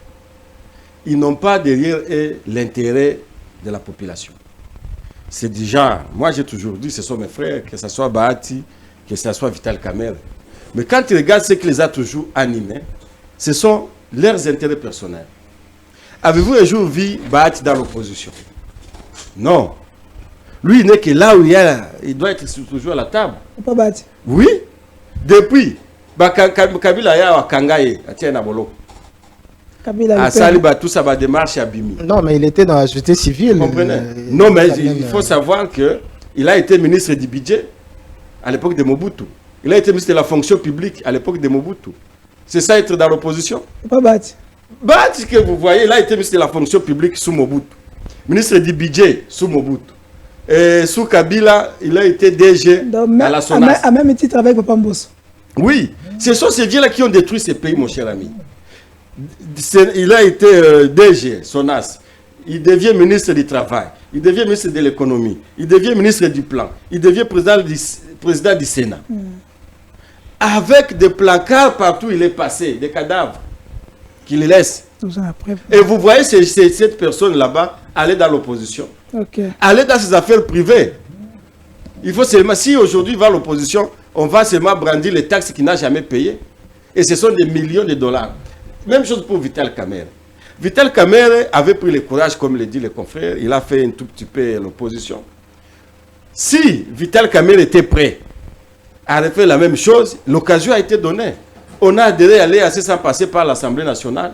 Ils n'ont pas derrière eux l'intérêt de la population. C'est déjà, moi j'ai toujours dit, ce sont mes frères, que ce soit Bahati, que ce soit Vital Kamerhe. Mais quand tu regardes ce qui les a toujours animés, ce sont leurs intérêts personnels. Avez-vous un jour vu Bahati dans l'opposition? Non. Lui, il n'est que là où il doit être toujours à la table. Pas Bahati. Oui. Depuis, Kabila ya wa Kangaye, Atiena Bolo. Kabila a Saliba, tout ça va démarche à Bimi. Non, mais il était dans la société civile. Vous comprenez? Non, mais il faut savoir qu'il a été ministre du budget à l'époque de Mobutu. Il a été ministre de la fonction publique à l'époque de Mobutu. C'est ça être dans l'opposition? Pas Bahati. Bahati que vous voyez, il a été ministre de la fonction publique sous Mobutu. Ministre du budget sous Mobutu. Et sous Kabila, il a été DG à la SONAS. À même titre avec Papa Mbosso. Oui, ce sont ces vieux-là qui ont détruit ce pays, mon cher ami. Il a été DG, SONAS. Il devient ministre du Travail. Il devient ministre de l'Économie. Il devient ministre du Plan. Il devient président du Sénat. Avec des placards partout, il est passé, des cadavres qu'il laisse. Et vous voyez cette personne là-bas aller dans l'opposition. Okay. Aller dans ses affaires privées. Il faut seulement, si aujourd'hui il va à l'opposition, on va seulement brandir les taxes qu'il n'a jamais payées. Et ce sont des millions de dollars. Même chose pour Vital Kamerhe. Vital Kamerhe avait pris le courage, comme le dit le confrère, il a fait un tout petit peu l'opposition. Si Vital Kamerhe était prêt à refaire la même chose, l'occasion a été donnée. On a adhéré à l'EAC sans passer par l'Assemblée nationale.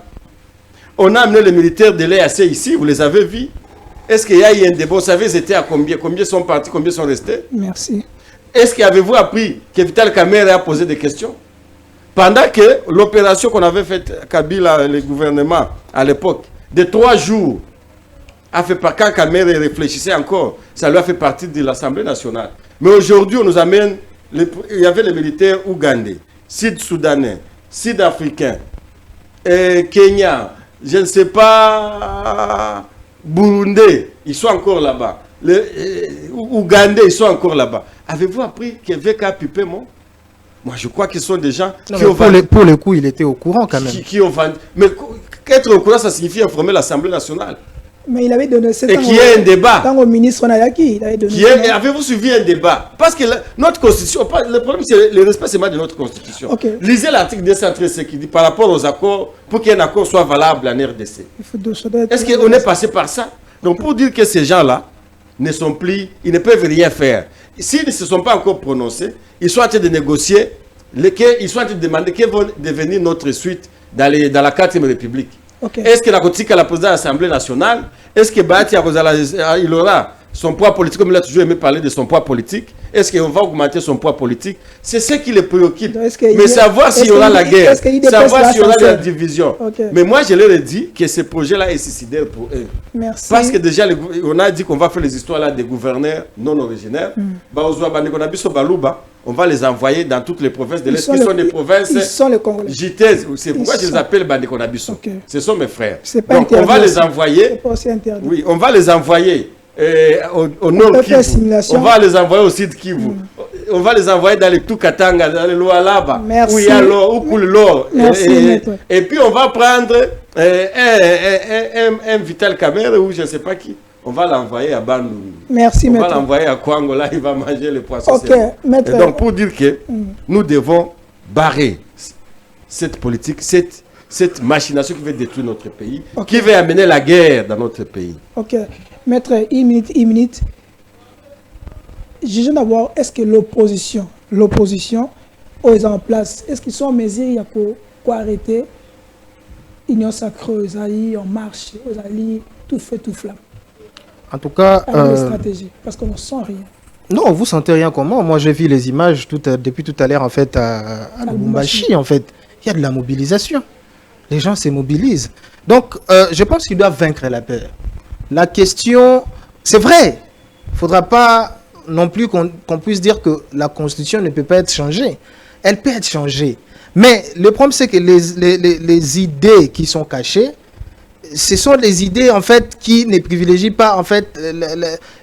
On a amené les militaires de l'EAC ici, vous les avez vus. Est-ce qu'il y a eu un débat? Vous savez, ils étaient à combien? Combien sont partis? Combien sont restés? Merci. Est-ce qu'avez-vous appris que Vital Kamerhe a posé des questions? Pendant que l'opération qu'on avait faite, Kabila, le gouvernement, à l'époque, de 3 jours, a fait par quand Kamerhe réfléchissait encore, ça lui a fait partie de l'Assemblée nationale. Mais aujourd'hui, on nous amène, il y avait les militaires ougandais, sud-soudanais, sud-africains, Kenya, je ne sais pas, Burundi, ils sont encore là-bas. Les Ougandais, ils sont encore là-bas. Avez-vous appris que VK Pipemo? Moi, je crois qu'ils sont des gens qui ont vendu. Pour le coup, il était au courant quand même. Qui ont vendu. Mais être au courant, ça signifie informer l'Assemblée nationale. Mais il avait donné et qu'il y ait un débat. Tant au ministre Nayaki, il avait donné. Avez-vous suivi un débat? Parce que notre constitution, le problème c'est le respect de notre constitution. Okay. Lisez l'article 213 qui dit par rapport aux accords, pour qu'un accord soit valable en RDC. Est-ce qu'on est passé par ça? Donc pour dire que ces gens-là ne sont plus, ils ne peuvent rien faire. S'ils ne se sont pas encore prononcés, ils sont en train de négocier, ils sont en train de demander quelle va devenir notre suite dans la 4e République. Okay. Est-ce que la Kotika, la présidente de l'Assemblée nationale, est-ce que Bahati il aura son poids politique, comme il a toujours aimé parler de son poids politique? Est-ce qu'on va augmenter son poids politique? C'est ce qui les préoccupe. Mais savoir s'il y aura la guerre, savoir s'il y aura la division. Mais moi, je leur ai dit que ce projet-là est suicidaire pour eux. Merci. Parce que déjà, on a dit qu'on va faire les histoires là des gouverneurs non originaires. On va les envoyer dans toutes les provinces de l'Est, qui sont des provinces gitaises. C'est pourquoi je les appelle Bandekonabiso. Ce sont mes frères. Donc, on va les envoyer. Oui, on va les envoyer au nord Kivu. On va les envoyer au sud Kivu. On va les envoyer dans les Tukatanga, dans les Lualaba, où il y a l'or, où coule l'or. Et puis on va prendre un Vital Kamerhe ou je ne sais pas qui. On va l'envoyer à Bandung. Merci, maître. On va l'envoyer à Kwango, là il va manger le poisson. Ok, maître. Et donc pour dire que nous devons barrer cette politique, cette machination qui veut détruire notre pays, qui veut amener la guerre dans notre pays. Ok. Maître, une minute. Je veux d'abord, est-ce que l'opposition, est en place, est-ce qu'ils sont en mesure pour arrêter l'Union sacrée, aux alliés en marche, aux alliés tout feu, tout flamme? En tout cas... stratégie, parce qu'on ne sent rien. Non, vous sentez rien comment? Moi, j'ai vu les images depuis tout à l'heure, en fait, à Lubumbashi, en fait. Il y a de la mobilisation. Les gens se mobilisent. Donc, je pense qu'ils doivent vaincre la peur. La question, c'est vrai, il ne faudra pas non plus qu'on puisse dire que la Constitution ne peut pas être changée. Elle peut être changée. Mais le problème, c'est que les idées qui sont cachées, ce sont les idées, en fait, qui ne privilégient pas, en fait,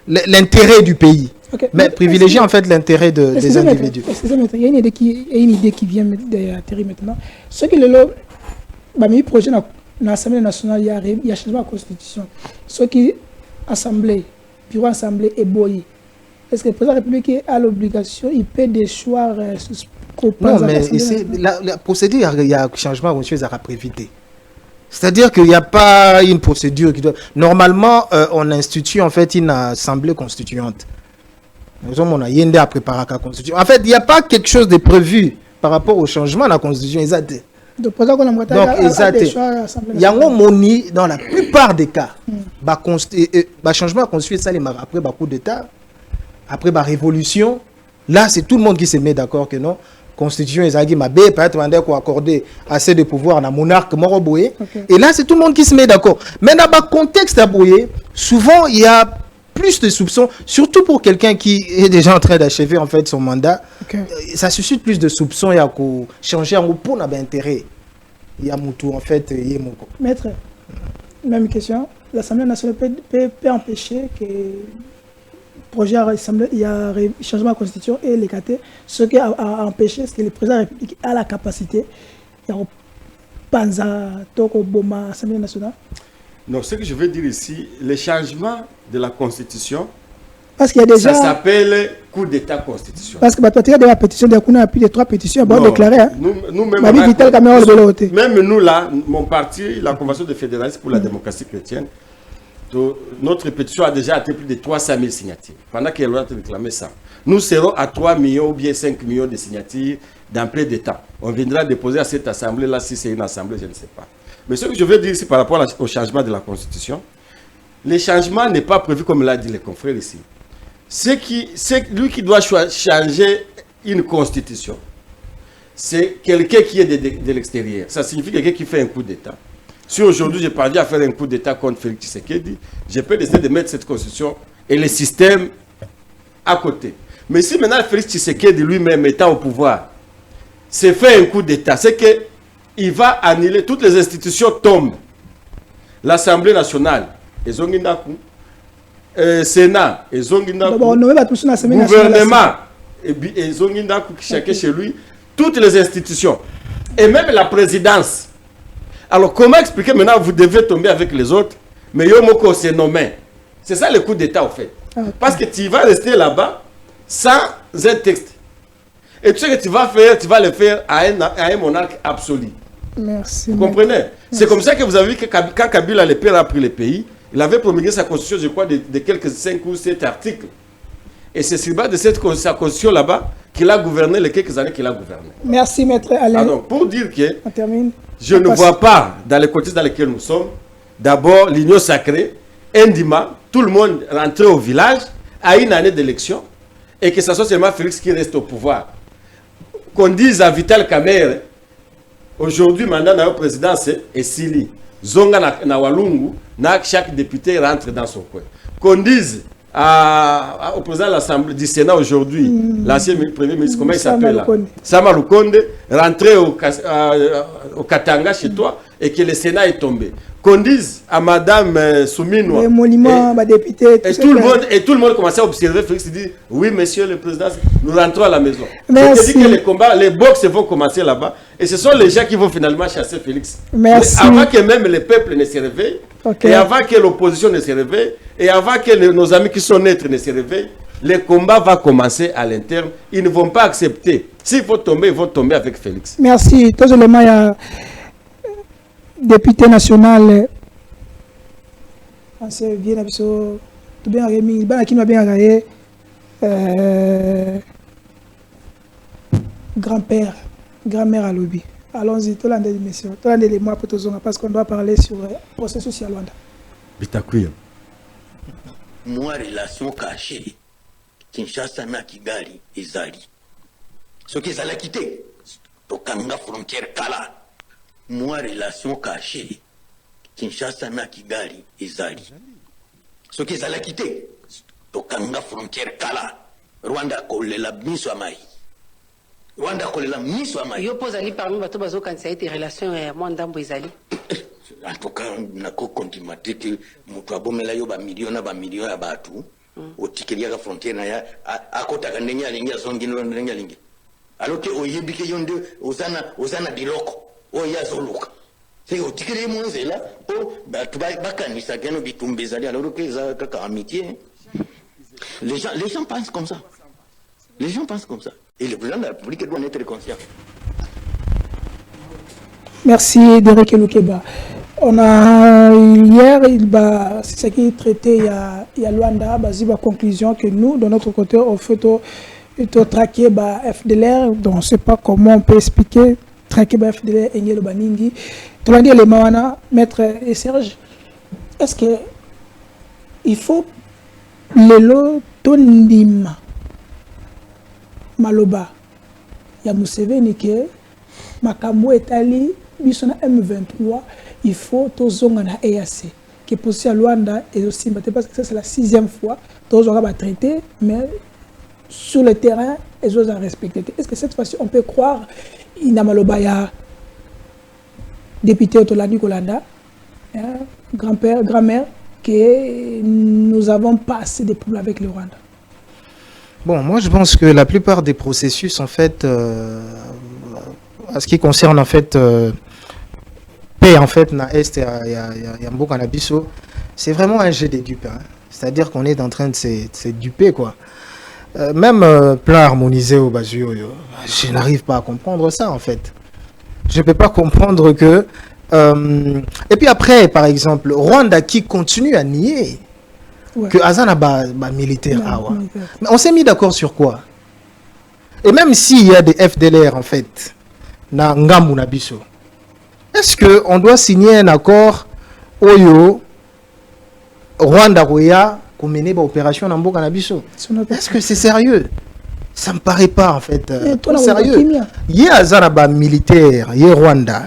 l'intérêt du pays. Mais privilégient, en fait, l'intérêt des individus. Excusez-moi, il y a une idée qui vient d'atterrir maintenant. Ce que le projet dans l'Assemblée nationale, il y a changement de la Constitution. Ce qui bureau assemblée est boyé. Est-ce que le président de la République a l'obligation, il peut déchoir non, mais ici, la procédure, il y a un changement, monsieur Zara Prévité. C'est-à-dire qu'il n'y a pas une procédure qui doit... Normalement, on institue en fait une assemblée constituante. On a yende à préparer la constitution. En fait, il n'y a pas quelque chose de prévu par rapport au changement de la constitution. Donc, il y a un moni dans la plupart des cas. Le changement de la constitution, ça, après le coup d'État, après la révolution, là, c'est tout le monde qui se met d'accord que non. Constitution, peut-être accorder assez de pouvoir à un monarque moroboué. Et là, c'est tout le monde qui se met d'accord. Mais dans le contexte d'Aboué, souvent, il y a plus de soupçons, surtout pour quelqu'un qui est déjà en train d'achever en fait son mandat. Ça suscite plus de soupçons. Il y a qu'à changer en pour notre intérêt. Il y a Moutou, en fait. Maître, même question. L'Assemblée nationale peut empêcher que projet il y a changement de la Constitution et les KT, ce qui a empêché, c'est que le président de la République a la capacité, il y a Panza, Toko, Boma, Assemblée nationale. Non, ce que je veux dire ici, le changement de la Constitution, parce qu'il y a déjà... ça s'appelle coup d'État constitutionnel. Parce que tu as des pétitions, il y a plus de 3 pétitions, bon déclaré. Même nous là, mon parti, la Convention de fédéralisme pour la démocratie chrétienne, notre pétition a déjà atteint plus de 300 000 signatures. Pendant qu'elle a réclamé ça. Nous serons à 3 millions ou bien 5 millions de signatures dans peu de temps. On viendra déposer à cette assemblée-là, si c'est une assemblée, je ne sais pas. Mais ce que je veux dire ici par rapport au changement de la Constitution, le changement n'est pas prévu comme l'a dit les confrères ici. C'est lui qui doit changer une Constitution. C'est quelqu'un qui est de l'extérieur. Ça signifie quelqu'un qui fait un coup d'État. Si aujourd'hui je parviens à faire un coup d'État contre Félix Tshisekedi, je peux décider de mettre cette constitution et le système à côté. Mais si maintenant Félix Tshisekedi lui-même étant au pouvoir, se fait un coup d'État, c'est qu'il va annuler, toutes les institutions tombent. L'Assemblée nationale, Sénat, gouvernement, chacun chez lui, toutes les institutions, et même la présidence. Alors, comment expliquer maintenant vous devez tomber avec les autres, mais Yomoko s'est nommé. C'est ça le coup d'État, en fait. Parce que tu vas rester là-bas sans un texte. Et tu sais que tu vas le faire à un monarque absolu. Merci. Vous comprenez? C'est comme ça que vous avez vu que quand Kabila le père a pris le pays, il avait promulgué sa constitution, je crois, de quelques 5 ou 7 articles. Et c'est sur base de sa constitution là-bas qu'il a gouverné les quelques années qu'il a gouverné. Merci, maître Alain. Alors, pour dire que on termine. Je ne vois pas, dans les contextes dans lesquels nous sommes, d'abord l'union sacrée, indiment, tout le monde rentrer au village à une année d'élection, et que ce soit seulement Félix qui reste au pouvoir. Qu'on dise à Vital Kamerhe, aujourd'hui, mandat de présidence est Sili. Zonga na Walungu, chaque député rentre dans son coin. Qu'on dise au président de l'Assemblée du Sénat aujourd'hui, l'ancien premier ministre, comment il s'appelle là? Sama Lukonde, rentrer au Katanga chez toi et que le Sénat est tombé. Qu'on dise à Madame Souminoua, les monuments, député, tout le monde commençait à observer Félix, il dit oui monsieur le président, nous rentrons à la maison. Merci. C'est-à-dire que les combats, les boxes vont commencer là-bas et ce sont les gens qui vont finalement chasser Félix. Merci. Mais avant que même le peuple ne se réveille, et avant que l'opposition ne se réveille, et avant que nos amis qui sont neutres ne se réveillent, les combats vont commencer à l'interne. Ils ne vont pas accepter. S'il faut tomber, ils vont tomber avec Félix. Merci. Tous les moyens député national c'est bien tout bien remis qui m'a bien gagné grand-mère à lobby. Allons-y, tout l'année d'émission, tout l'année les mois pour tous parce qu'on doit parler sur le processus à Luanda. Bitakuya. Moi, relation cachée, Kinshasa na Kigali, Ezali. Ce qu'ils allaient quitter, Tokanga frontière Kala. Moi, relation cachée, Kinshasa na Kigali, Ezali. Ce qu'ils allaient quitter, Tokanga frontière Kala. Rwanda kolela miso amai. Rwanda kolela miso amai. Yo pose ali parmi bato bazo quand ça a été relation moi ndambo Ezali. En tout cas, nako kontimate que mutu abomela yo ba million ya batu. Otikelia ka frontière na ya akota kandenya lingi azongi no ndenya lingi. Alors que oyebike yonde ozana biloko. Oya zoluka. C'est otikelia monzela o batu bakanisa keno bitumbe Ezali alors que za kaka amitié. Les gens pensent comme ça. Les gens pensent comme ça. Et le président de la République doit en être conscient. Merci Derek Lukeba. On a hier, c'est ce qui est traité il y a Luanda, basé la conclusion que nous, de notre côté, on fait traquer FDLR. Donc on ne sait pas comment on peut expliquer traquer FDLR et le Baningi. Tu vas dire les Mawana, Maître et Serge, est-ce que il faut lelo tonima maloba ya Museveni ke makambo etali biso na M23 il faut tozonga na EAC que position à Luanda et aussi parce que ça c'est la 6e fois tozonga va traiter mais sur le terrain ils ont respecté. Est-ce que cette fois-ci on peut croire ina maloba ya député Otolani Kolanda grand-père grand-mère que nous avons pas assez de problèmes avec le Rwanda? Bon, moi je pense que la plupart des processus, en fait, à ce qui concerne en fait paix en fait na Est et Mboka na biso, c'est vraiment un jeu de dupes. Hein. C'est-à-dire qu'on est en train de se duper quoi. Même plan harmonisé au Bazuyo, je n'arrive pas à comprendre ça en fait. Je ne peux pas comprendre que et puis après, par exemple, Rwanda qui continue à nier que Azana est militaire. Mais on s'est mis d'accord sur quoi? Et même s'il y a des FDLR en fait, na Ngambu na biso, est-ce qu'on doit signer un accord Oyo Rwanda Roya pour mener l'opération na Mboka na biso? Est-ce que c'est sérieux? Ça me paraît pas en fait sérieux. Il y a Azana militaire, il y a Rwanda.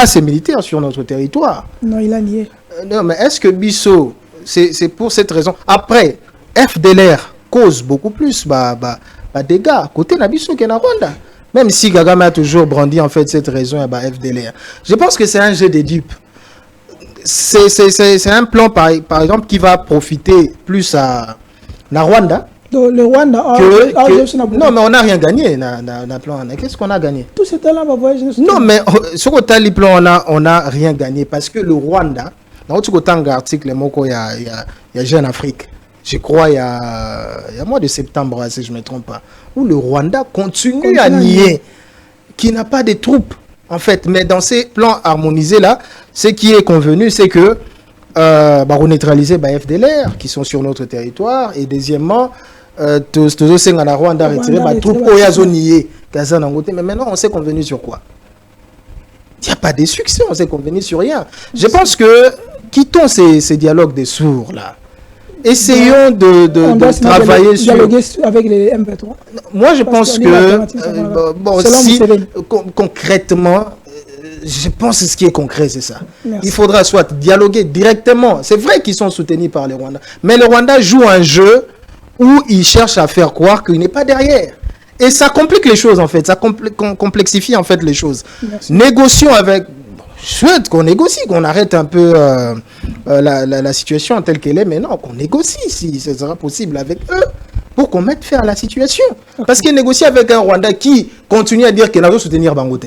C'est militaire sur notre territoire. Non, il a nié. Non, mais est-ce que Bisso, c'est pour cette raison? Après, FDLR cause beaucoup plus dégâts côté de Bisso que na Rwanda. Même si Kagame a toujours brandi en fait cette raison à FDLR. Je pense que c'est un jeu de dupes. C'est un plan par exemple qui va profiter plus à la Rwanda. Le Rwanda non mais on n'a rien gagné na plan. Qu'est-ce qu'on a gagné? Tout ce temps-là va voyager. Non mais sur le plan on a rien gagné parce que le Rwanda dans autre article il y a Jeune Afrique. Je crois il y a mois de septembre si je me trompe pas où le Rwanda continue à nier qu'il n'a pas de troupes en fait, mais dans ces plans harmonisés là, ce qui est convenu c'est que on neutraliser FDLR qui sont sur notre territoire et deuxièmement tous ces Rwanda retirer les troupes oyazonier mais maintenant on s'est convenu sur quoi? Il n'y a pas de succès, on s'est convenu sur rien. Je pense que quittons ces dialogues des sourds là essayons de travailler sur... dialoguer avec les M23. Moi, je pense que, bon, si, concrètement, je pense que ce qui est concret, c'est ça. Merci. Il faudra soit dialoguer directement. C'est vrai qu'ils sont soutenus par le Rwanda, mais le Rwanda joue un jeu où il cherche à faire croire qu'il n'est pas derrière. Et ça complique les choses, en fait. Ça complexifie, en fait, les choses. Merci. Négocions avec... Je souhaite qu'on négocie, qu'on arrête un peu la situation telle qu'elle est maintenant, qu'on négocie, si ce sera possible, avec eux, pour qu'on mette fin à la situation. Okay. Parce que négocier avec un Rwanda qui continue à dire qu'il n'a soutenir Bangote.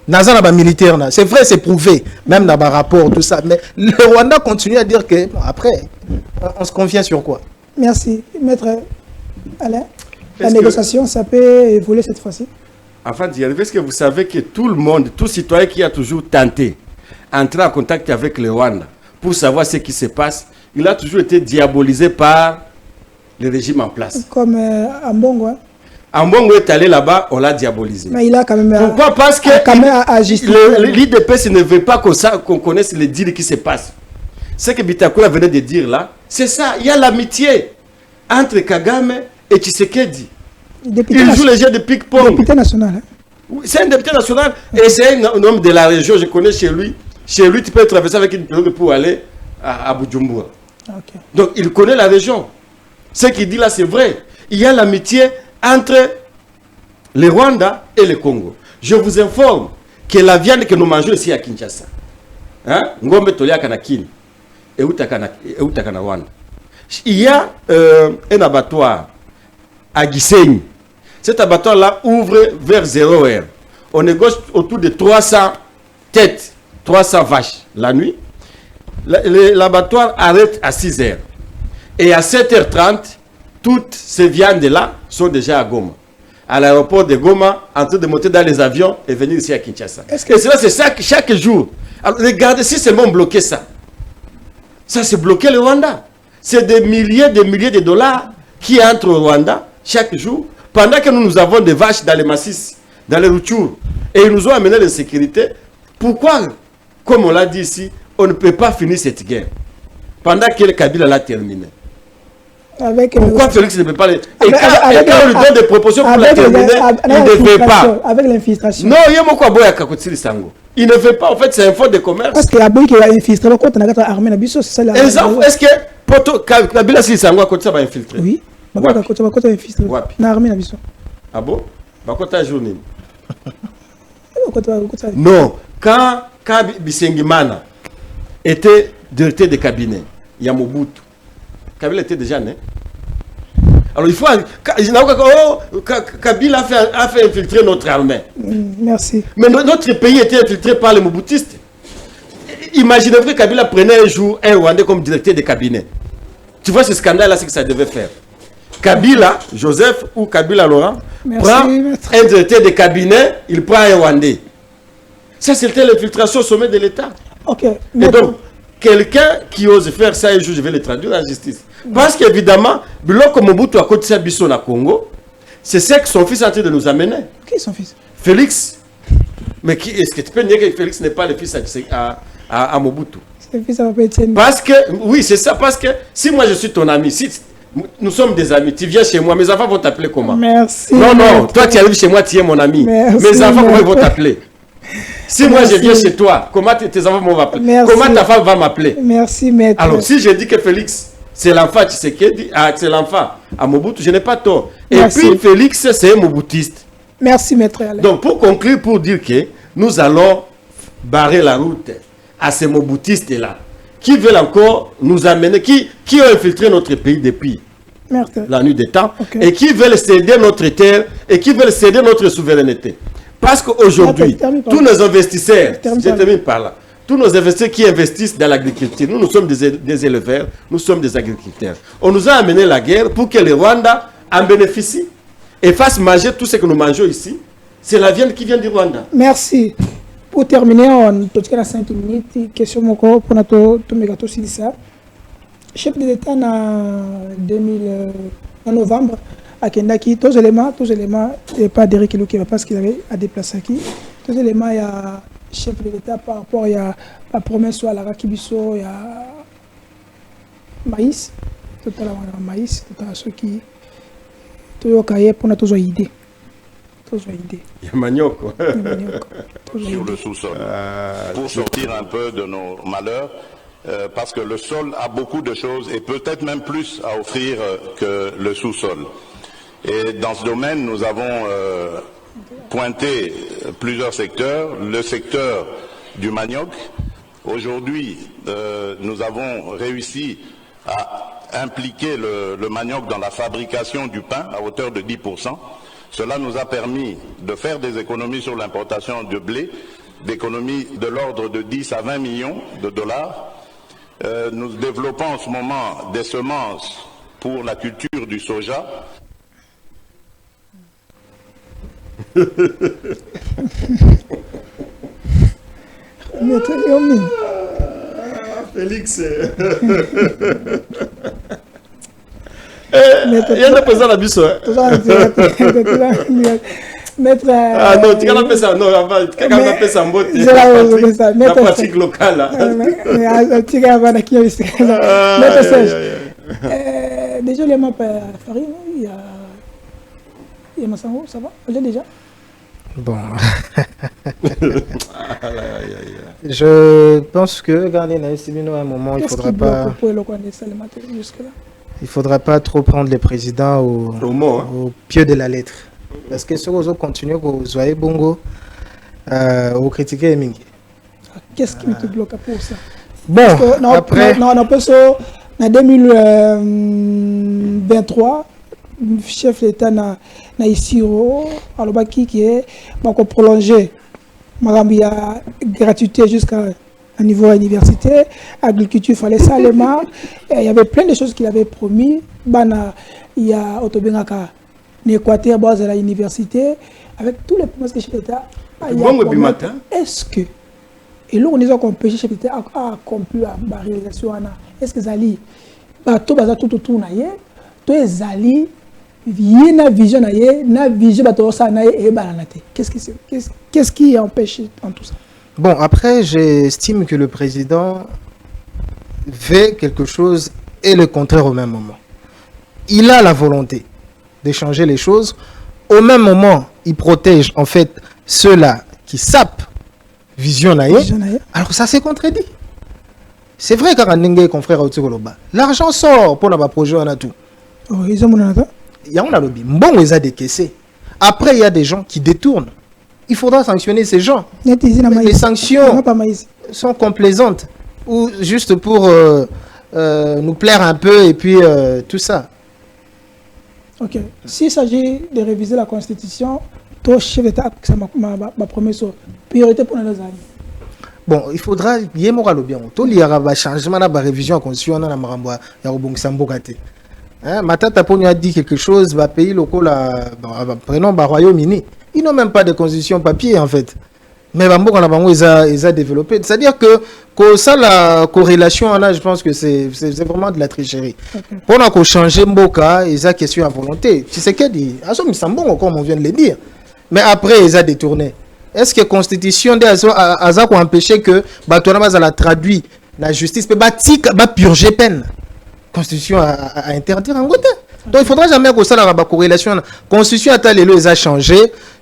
Naza n'a militaire, c'est vrai, c'est prouvé, même dans le rapport, tout ça. Mais le Rwanda continue à dire que, bon, après, on se confie sur quoi? Merci. Maître Alain, la négociation, ça peut évoluer cette fois-ci? Avant d'y arriver, est-ce que vous savez que tout le monde, tout citoyen qui a toujours tenté d'entrer en contact avec le Rwanda pour savoir ce qui se passe, il a toujours été diabolisé par le régime en place. Comme Ambongo, hein? Ambongo est allé là-bas, on l'a diabolisé. Mais il a quand même... Pourquoi? Parce que l'IDPS ne veut pas qu'on connaisse les deals qui se passent. Ce que Bitakula venait de dire là, c'est ça. Il y a l'amitié entre Kagame et Tshisekedi. Il joue les jeux de pique-pong. Député national. Hein? C'est un député national et c'est un homme de la région. Je connais chez lui. Chez lui, tu peux traverser avec une pirogue pour aller à Bujumbura. Okay. Donc, il connaît la région. Ce qu'il dit là, c'est vrai. Il y a l'amitié entre le Rwanda et le Congo. Je vous informe que la viande que nous mangeons ici à Kinshasa, Ngombe Tolia Kanakini, et Utakana Rwanda, il y a un abattoir à Gisenyi. Cet abattoir-là ouvre vers 0 heure. On négocie autour de 300 têtes, 300 vaches la nuit. L'abattoir arrête à 6 heures. Et à 7h30, toutes ces viandes-là sont déjà à Goma. À l'aéroport de Goma, en train de monter dans les avions et venir ici à Kinshasa. Et cela, c'est ça chaque jour. Alors, regardez, si seulement bloqué ça, c'est bloqué le Rwanda. C'est des milliers de dollars qui entrent au Rwanda chaque jour, pendant que nous avons des vaches dans les massifs, dans les routures, et ils nous ont amené l'insécurité. Pourquoi, comme on l'a dit ici, on ne peut pas finir cette guerre pendant que le Kabila l'a terminé? Pourquoi Félix ne peut pas... Et quand on lui donne des propositions pour la terminer, il ne veut pas. Avec l'infiltration. Non, il y a beaucoup à Kakotili Sango. Il ne veut pas, en fait, c'est un fonds de commerce. Parce qu'il y a beaucoup qui va infiltrer, quand on a armé la biso, c'est ça la... Est-ce que Kabila Sango a continué à infiltrer? Oui. Ah bon? Non, quand Bisengimana était directeur de cabinet, il y a Mobutu. Kabila était déjà né. Alors il faut... Kabila a fait infiltrer notre armée. Merci. Mais notre pays était infiltré par les Mobutistes. Imaginez-vous que Kabila prenait un jour un Rwandais comme directeur de cabinet. Tu vois ce scandale-là, c'est que ça devait faire. Kabila, Joseph ou Kabila Laurent, prend un directeur de cabinet, il prend un Rwandais. Ça, c'était l'infiltration au sommet de l'État. Okay. Et donc, quelqu'un qui ose faire ça, un jour, je vais le traduire en justice. Parce qu'évidemment, Biloko Mobutu a côté Bisso na Congo, c'est ce que son fils est en train de nous amener. Qui est son fils? Félix. Mais est-ce que tu peux dire que Félix n'est pas le fils à Mobutu? C'est le fils à Papa Etienne. Parce que, oui, c'est ça, parce que si moi je suis ton ami, si nous sommes des amis, tu viens chez moi, mes enfants vont t'appeler comment? Merci. Non, non, toi tu arrives chez moi, tu es mon ami. Merci, mes enfants, comment ils vont t'appeler? Si moi je viens chez toi, comment tes enfants vont m'appeler? Comment ta femme va m'appeler? Merci, maître. Alors, si je dis que Félix, c'est l'enfant Tshisekedi, c'est l'enfant à Mobutu, je n'ai pas tort. Merci. Et puis Félix, c'est un Mobutiste. Merci, maître. Donc, pour conclure, pour dire que nous allons barrer la route à ces Mobutistes-là, qui veulent encore nous amener, qui ont infiltré notre pays depuis la nuit des temps, et qui veulent céder notre terre, et qui veulent céder notre souveraineté. Parce qu'aujourd'hui, tous nos investisseurs, je termine par là, tous nos investisseurs qui investissent dans l'agriculture, nous sommes des éleveurs, nous sommes des agriculteurs. On nous a amené la guerre pour que le Rwanda en bénéficie et fasse manger tout ce que nous mangeons ici. C'est la viande qui vient du Rwanda. Merci. Pour terminer, on a 5 minutes. Question pour notre chef de l'État en novembre, à Kendaki, tous les éléments, il n'y a pas d'Éric Elou qui va parce qu'il avait à déplacer qui. Tous les éléments, il y a chef de l'État par rapport, il y a la promesse à la Rakibiso, il y a maïs. total la maïs, total ceux qui tout cahier pour notre idée. Il y a manioc. Sur le sous-sol. Pour sortir un peu de nos malheurs, parce que le sol a beaucoup de choses et peut-être même plus à offrir que le sous-sol. Et dans ce domaine, nous avons pointé plusieurs secteurs. Le secteur du manioc. Aujourd'hui, nous avons réussi à impliquer le manioc dans la fabrication du pain à hauteur de 10%. Cela nous a permis de faire des économies sur l'importation de blé, d'économies de l'ordre de 10 à 20 millions de dollars. Nous développons en ce moment des semences pour la culture du soja. Félix. Il y a un président à Bissau. Ah non, tu as fait ça. Non, tu as fait ça en beauté. La pratique locale. Déjà, les maps farine, il y a Massango, ça va? On l'a déjà? Bon. Je pense que, regardez, à un moment, il faudra pas trop prendre les présidents au pied de la lettre. Parce que si vous continuez, vous voyez Bongo, vous critiquez Mingi. Qu'est-ce qui te bloque pour ça? Bon, après... Non, en 2023, le chef d'État na Isiro, Alobaki qui est prolongé la gratuité jusqu'à un niveau université, agriculture, il fallait ça, il y avait plein de choses qu'il avait promis. Il y a Otobengaka, l'Équateur, à l'université, avec tous les promesses que le chef d'État a. Est-ce que, et là on dit qu'on peut, le chef d'État a accompli la réalisation, est-ce que Zali, tout autour, tout est Zali, il y a une vision, qu'est-ce qui empêche en tout ça? Bon, après, j'estime que le président fait quelque chose et le contraire au même moment. Il a la volonté de changer les choses. Au même moment, il protège en fait ceux-là qui sapent vision naïe. Alors ça s'est contredit. C'est vrai qu'à un confrère l'argent sort pour notre projet on a tout. Il y a un lobby. Bon, ils ont décaissé. Après, il y a des gens qui détournent. Il faudra sanctionner ces gens. Les sanctions sont complaisantes ou juste pour nous plaire un peu et puis tout ça. Ok. S'il s'agit de réviser la Constitution, toi, chef d'État, c'est ma première priorité pour les années. Bon, il faudra, il y a un bien. Tout il y aura un changement, la révision de la Constitution, il y aura un ma tante a dit quelque chose, va payer le prenons le Royaume-Uni. Ils n'ont même pas de constitution papier en fait. Mais ils ont développé. C'est-à-dire que ça, la corrélation, je pense que c'est vraiment de la tricherie. Okay. Pour qu'on change Mboka, ils ont question à volonté. Tu sais qu'elle dit, comme on vient de le dire. Mais après, ils ont détourné. Est-ce que la constitution a empêché que Batouana la traduit la justice peut purger peine? Constitution a interdire en côté. Donc il ne faudra jamais que ça la corrélation. Constitution a changé.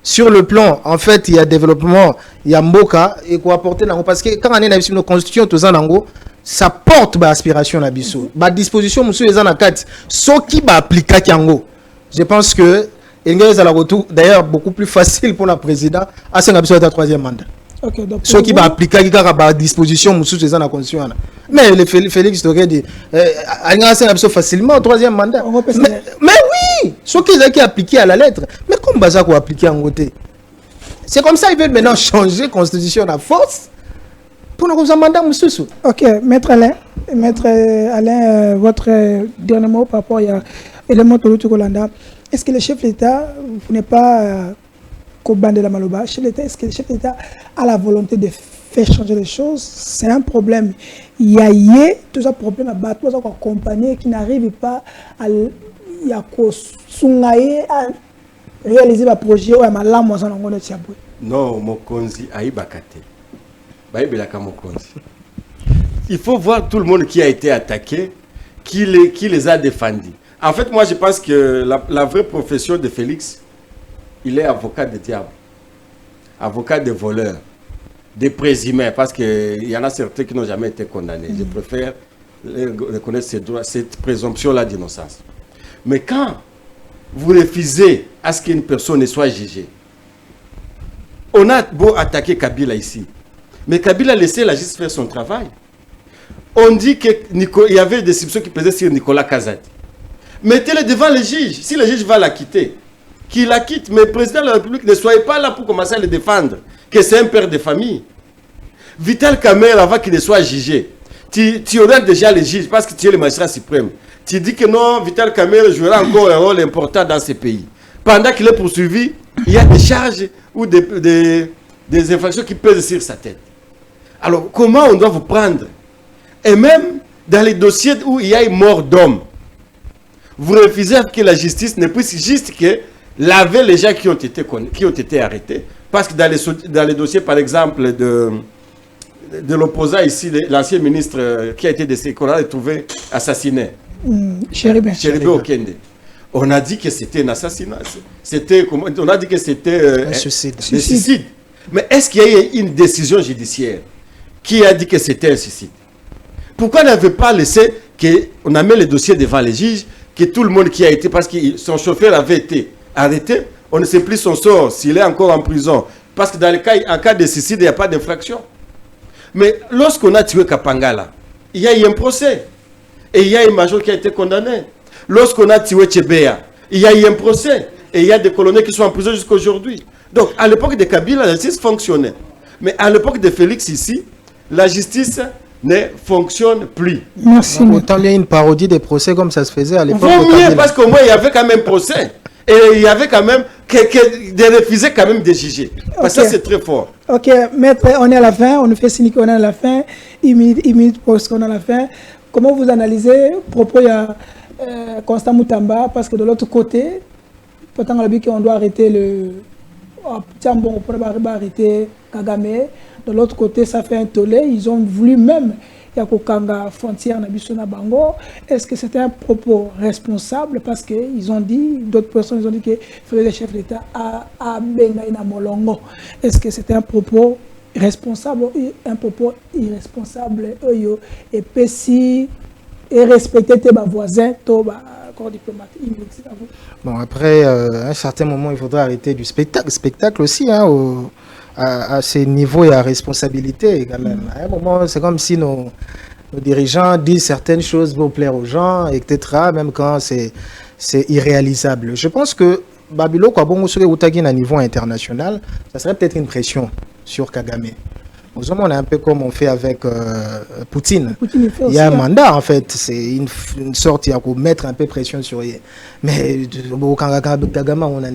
Sur le plan, en fait, il y a développement, il y a Mboka, et quoi apporter là. Parce que quand on est dans une constitution, tout ça, ça porte l'aspiration à Bissau. La disposition, monsieur, les en ce qui va appliquer Kiango. Je pense que il y a un retour, d'ailleurs, beaucoup plus facile pour la présidente à ce qu'il y a un troisième mandat. Okay, ce qui va appliquer la disposition, monsieur, les en constitution. Mais le Félix t'aurait dit, il y a un facilement au troisième mandat. Mais oui, ce qui est appliqué à la lettre. Mais comme Baza a appliqué en côté. C'est comme ça qu'ils veulent maintenant changer la constitution à force pour nous un mandat, monsieur. Ok, Maître Alain, votre dernier mot par rapport à l'élément de l'Outou-Kolanda. Est-ce que le chef d'État, vous n'êtes pas Koban de la Maloba, est-ce que le chef d'État a la volonté de faire changer les choses? C'est un problème. Il y a tout ça problème à battre, tout ça compagnie qui n'arrive pas à réaliser le projet ou à la moisson en de Tiaboué. Non, Mokonzi Aïbakate. Il faut voir tout le monde qui a été attaqué qui les a défendus. En fait, moi, je pense que la vraie profession de Félix, il est avocat de diable, avocat de voleurs, des présumés, parce qu'il y en a certains qui n'ont jamais été condamnés. Je préfère reconnaître cette présomption-là d'innocence. Mais quand vous refusez à ce qu'une personne soit jugée, on a beau attaquer Kabila ici, mais Kabila a laissé la justice faire son travail. On dit qu'il y avait des soupçons qui pesaient sur Nicolas Kazadi. Mettez-le devant le juge. Si le juge va l'acquitter, qu'il l'acquitte. Mais le président de la République, ne soyez pas là pour commencer à le défendre, que c'est un père de famille. Vital Kamerhe, avant qu'il ne soit jugé, tu aurais déjà le juge parce que tu es le magistrat suprême. Tu dis que non, Vital Kamerhe jouera encore un rôle important dans ce pays. Pendant qu'il est poursuivi, il y a des charges ou des infractions qui pèsent sur sa tête. Alors, comment on doit vous prendre? Et même dans les dossiers où il y a une mort d'homme, vous refusez que la justice ne puisse juste que laver les gens qui ont été arrêtés. Parce que dans les dossiers, par exemple, de l'opposant ici, l'ancien ministre qui a été décédé, qu'on a retrouvé assassiné, Chéribé Okende, on a dit que c'était un assassinat. On a dit que c'était un suicide. Mais est-ce qu'il y a eu une décision judiciaire qui a dit que c'était un suicide? Pourquoi n'avait pas laissé qu'on a mis le dossier devant les juges, que tout le monde qui a été, parce que son chauffeur avait été arrêté, on ne sait plus son sort, s'il est encore en prison. Parce que en cas de suicide, il n'y a pas d'infraction. Mais lorsqu'on a tué Kapangala, il y a eu un procès. Et il y a un major qui a été condamné. Lorsqu'on a tué Tchébéa, il y a eu un procès. Et il y a des colonels qui sont en prison jusqu'à aujourd'hui. Donc, à l'époque de Kabila, la justice fonctionnait. Mais à l'époque de Félix ici, la justice ne fonctionne plus. Merci. Autant il y a une parodie des procès comme ça se faisait à l'époque. Vaut mieux parce qu'au moins il y avait quand même procès. Et il y avait quand même des refusés quand même de juger. Parce que ça c'est très fort. Ok, maître, on est à la fin. On nous fait signe qu'on est à la fin. Il minute parce qu'on est à la fin. Comment vous analysez propos à Constant Moutamba? Parce que de l'autre côté, pourtant on a dit qu'on doit arrêter on peut arrêter Kagame. De l'autre côté, ça fait un tollé. Ils ont voulu même Yakokanga frontière na Bango. Est-ce que c'était un propos responsable? Parce qu'ils ont dit, d'autres personnes ils ont dit que le chef d'État a Bengaï na Molongo. Est-ce que c'était un propos responsable ou un propos irresponsable? Et puis si et respecter tes voisins, tes corps diplomatique. Bon, après, à un certain moment, il faudra arrêter du spectacle aussi, hein, à ces niveaux et à responsabilité quand même. À un moment, c'est comme si nos dirigeants disent certaines choses pour plaire aux gens, etc., même quand c'est irréalisable. Je pense que Babilo, quoi, bon, à niveau international, ça serait peut-être une pression sur Kagame. On est un peu comme on fait avec Poutine. Il y a un mandat en fait, c'est une sorte, il y a qu'on mettre un peu pression sur lui. Mais Kagame, on a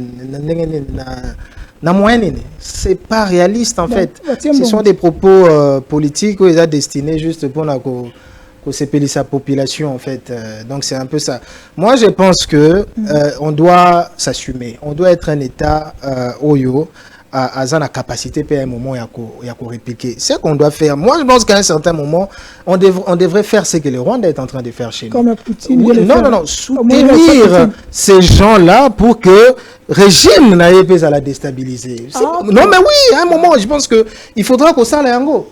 c'est pas réaliste en fait. Ce sont des propos politiques où ils sont destinés juste pour s'épeler sa population en fait. Donc c'est un peu ça. Moi je pense que on doit s'assumer. On doit être un État Oyo. À la capacité à un moment il y a répliquer. C'est ce qu'on doit faire. Moi je pense qu'à un certain moment on devrait faire ce que le Rwanda est en train de faire chez nous. Comme Poutine. Oui, non, soutenir ces gens-là pour que le régime n'aille pas à la déstabiliser. Non mais oui, à un moment je pense qu'il faudra qu'on s'en aille en go.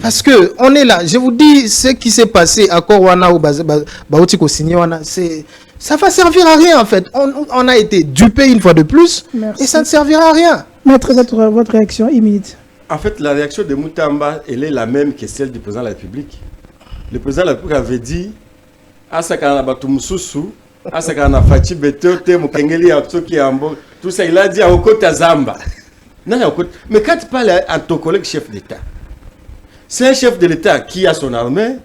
Parce que on est là. Je vous dis ce qui s'est passé à Korwana ou Baotiko Signewana, ça va servir à rien en fait. On a été dupé une fois de plus. Merci. Et ça ne servira à rien. Maître, votre réaction immédiate. En fait, la réaction de Moutamba, elle est la même que celle du président de la République. Le président de la République avait dit Asakana Batumususu, Asakana Fachi Betote, Mukengeli Atsoki Ambo, tout ça, il a dit à Okota Zamba. Mais quand tu parles à ton collègue chef d'État, c'est un chef de l'État qui a son armée,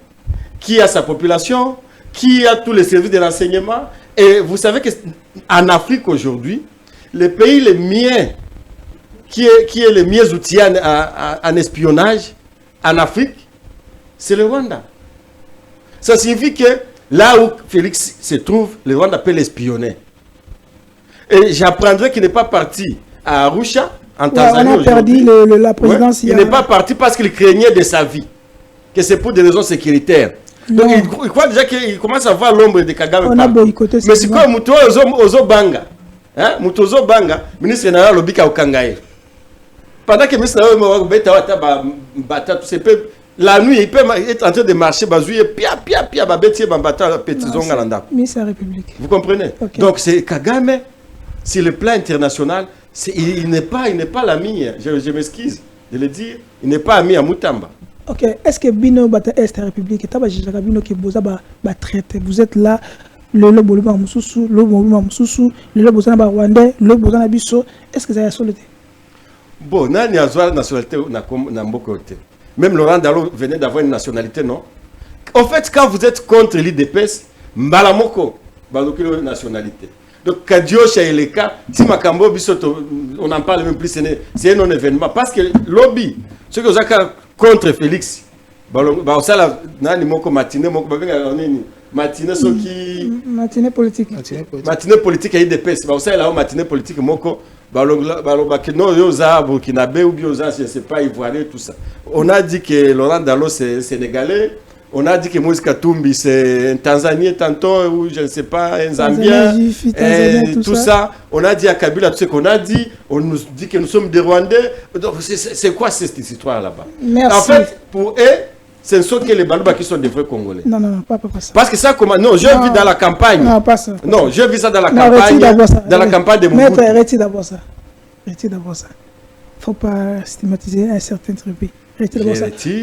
qui a sa population, qui a tous les services de renseignement. Et vous savez qu'en Afrique aujourd'hui, les pays les mieux qui est le mieux outil en espionnage en Afrique, c'est le Rwanda. Ça signifie que là où Félix se trouve, le Rwanda peut l'espionner. Et j'apprendrai qu'il n'est pas parti à Arusha, en Tanzanie. On a perdu la présidence. Il n'est pas parti parce qu'il craignait de sa vie, que c'est pour des raisons sécuritaires. Donc il croit déjà qu'il commence à voir l'ombre de Kagame. On a boycotté. Mais c'est quoi Muto Ozobanga? Hein? Muto Ozobanga, ministre de Lobika Okangaye. Pendant que le ministre de la nuit, il peut être en train de marcher, Ministre de la République. vous comprenez? Okay. Donc c'est Kagame, sur le plan international, il n'est pas l'ami, je m'excuse de le dire, il n'est pas ami à Moutamba. Ok, est-ce que Bino Bata Est la République, vous êtes là, le Loboluma Moussou, le Loboluma Moussou, le Lobozana Rwandais, le Lobozana Bisso, est-ce que ça a solide? Bon, il y a une nationalité dans beaucoup de côtés. Même Laurent Dalo venait d'avoir une nationalité, non? En fait, quand vous êtes contre l'IDPS, Mbalamoko, une nationalité. Donc, Kadioche et les cas, si Makambo, on n'en parle même plus, c'est un non-événement. Parce que lobby, ceux qui ont contre Félix, matinée politique. Matinée politique et IDPS. Matinée politique, je ne sais pas, Ivoirien, tout ça. On a dit que Laurent Dalo c'est sénégalais. On a dit que Moïse Katumbi c'est un Tanzanien tantôt, ou je ne sais pas, un Zambien, tout ça. On a dit à Kabila tout ce qu'on a dit. On nous dit que nous sommes des Rwandais. Donc c'est quoi cette histoire là-bas? Merci. En fait, pour eux, ce ne sont que les Balouba qui sont des vrais Congolais. Non, pas ça. Parce que ça, comment? Non, je vis dans la campagne. Non, pas ça. Non, je vis ça dans la campagne. Dans la campagne de Mobutu. Maître, retire d'abord ça. Il ne faut pas stigmatiser un certain tribu.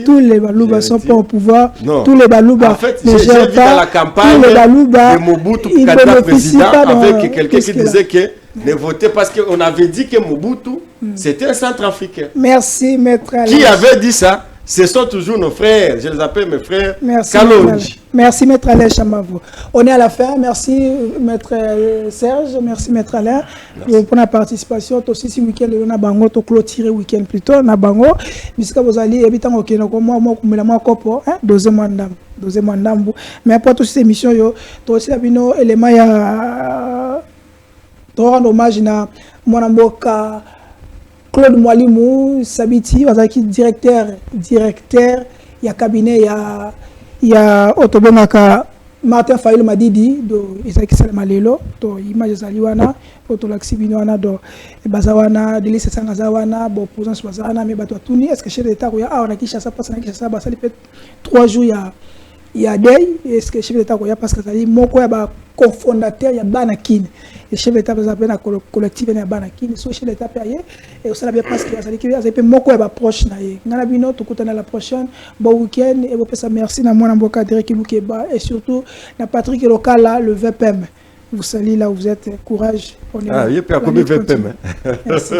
Tous les Balouba ne sont pas au pouvoir. Non. Tous les Balouba en fait, ne gèrent pas. Dans la campagne tous les Balouba, de Mobutu candidat président avec quelqu'un qui disait que ne votez parce qu'on avait dit que Mobutu c'était un Centrafricain. Merci, Maître Alès. Qui avait dit ça? Ce sont toujours nos frères. Je les appelle mes frères. Merci, Kalonji. Merci, Maître Alain Chamavou. On est à la fin. Merci, Maître Serge. Merci, Maître Alain, pour la participation. Aussi, si week-end, on a bango, to clôturer week-end plutôt. On a bango. Puisque vous allez éviter que moi, copo, deuxième mandat. Mais après toute cette émission, yo, to aussi, abino, élément, ya, to rendre hommage na, mon amboka, Claude Mwalimou, Sabiti, directeur, il y a cabinet, il y a Otobongaka, Martin Fayou Madidi, do Isaac Salamalelo, to image Zaliwana, Otolaxibinoana, do Bazawana, Delis Sangazawana, bon, présence Bazana, mais Batouatouni, est-ce que chez l'État, on a qui chasse ça, ça fait 3 jours, il y a des, est-ce que chef d'État, parce que ça dit, mon cofondateur, il y a Banakin. Le chef d'État, vous avez un collectif, il y a Banakin, le chef d'État, et vous savez parce que ça dit qu'il y a mon coin proche. Nous avons tout à la prochaine, bon week-end, et vous faites merci à moi, et surtout, à Patrick local là, le VPM. Vous saluez là où vous êtes, courage. Il y a combien de VPM? Merci.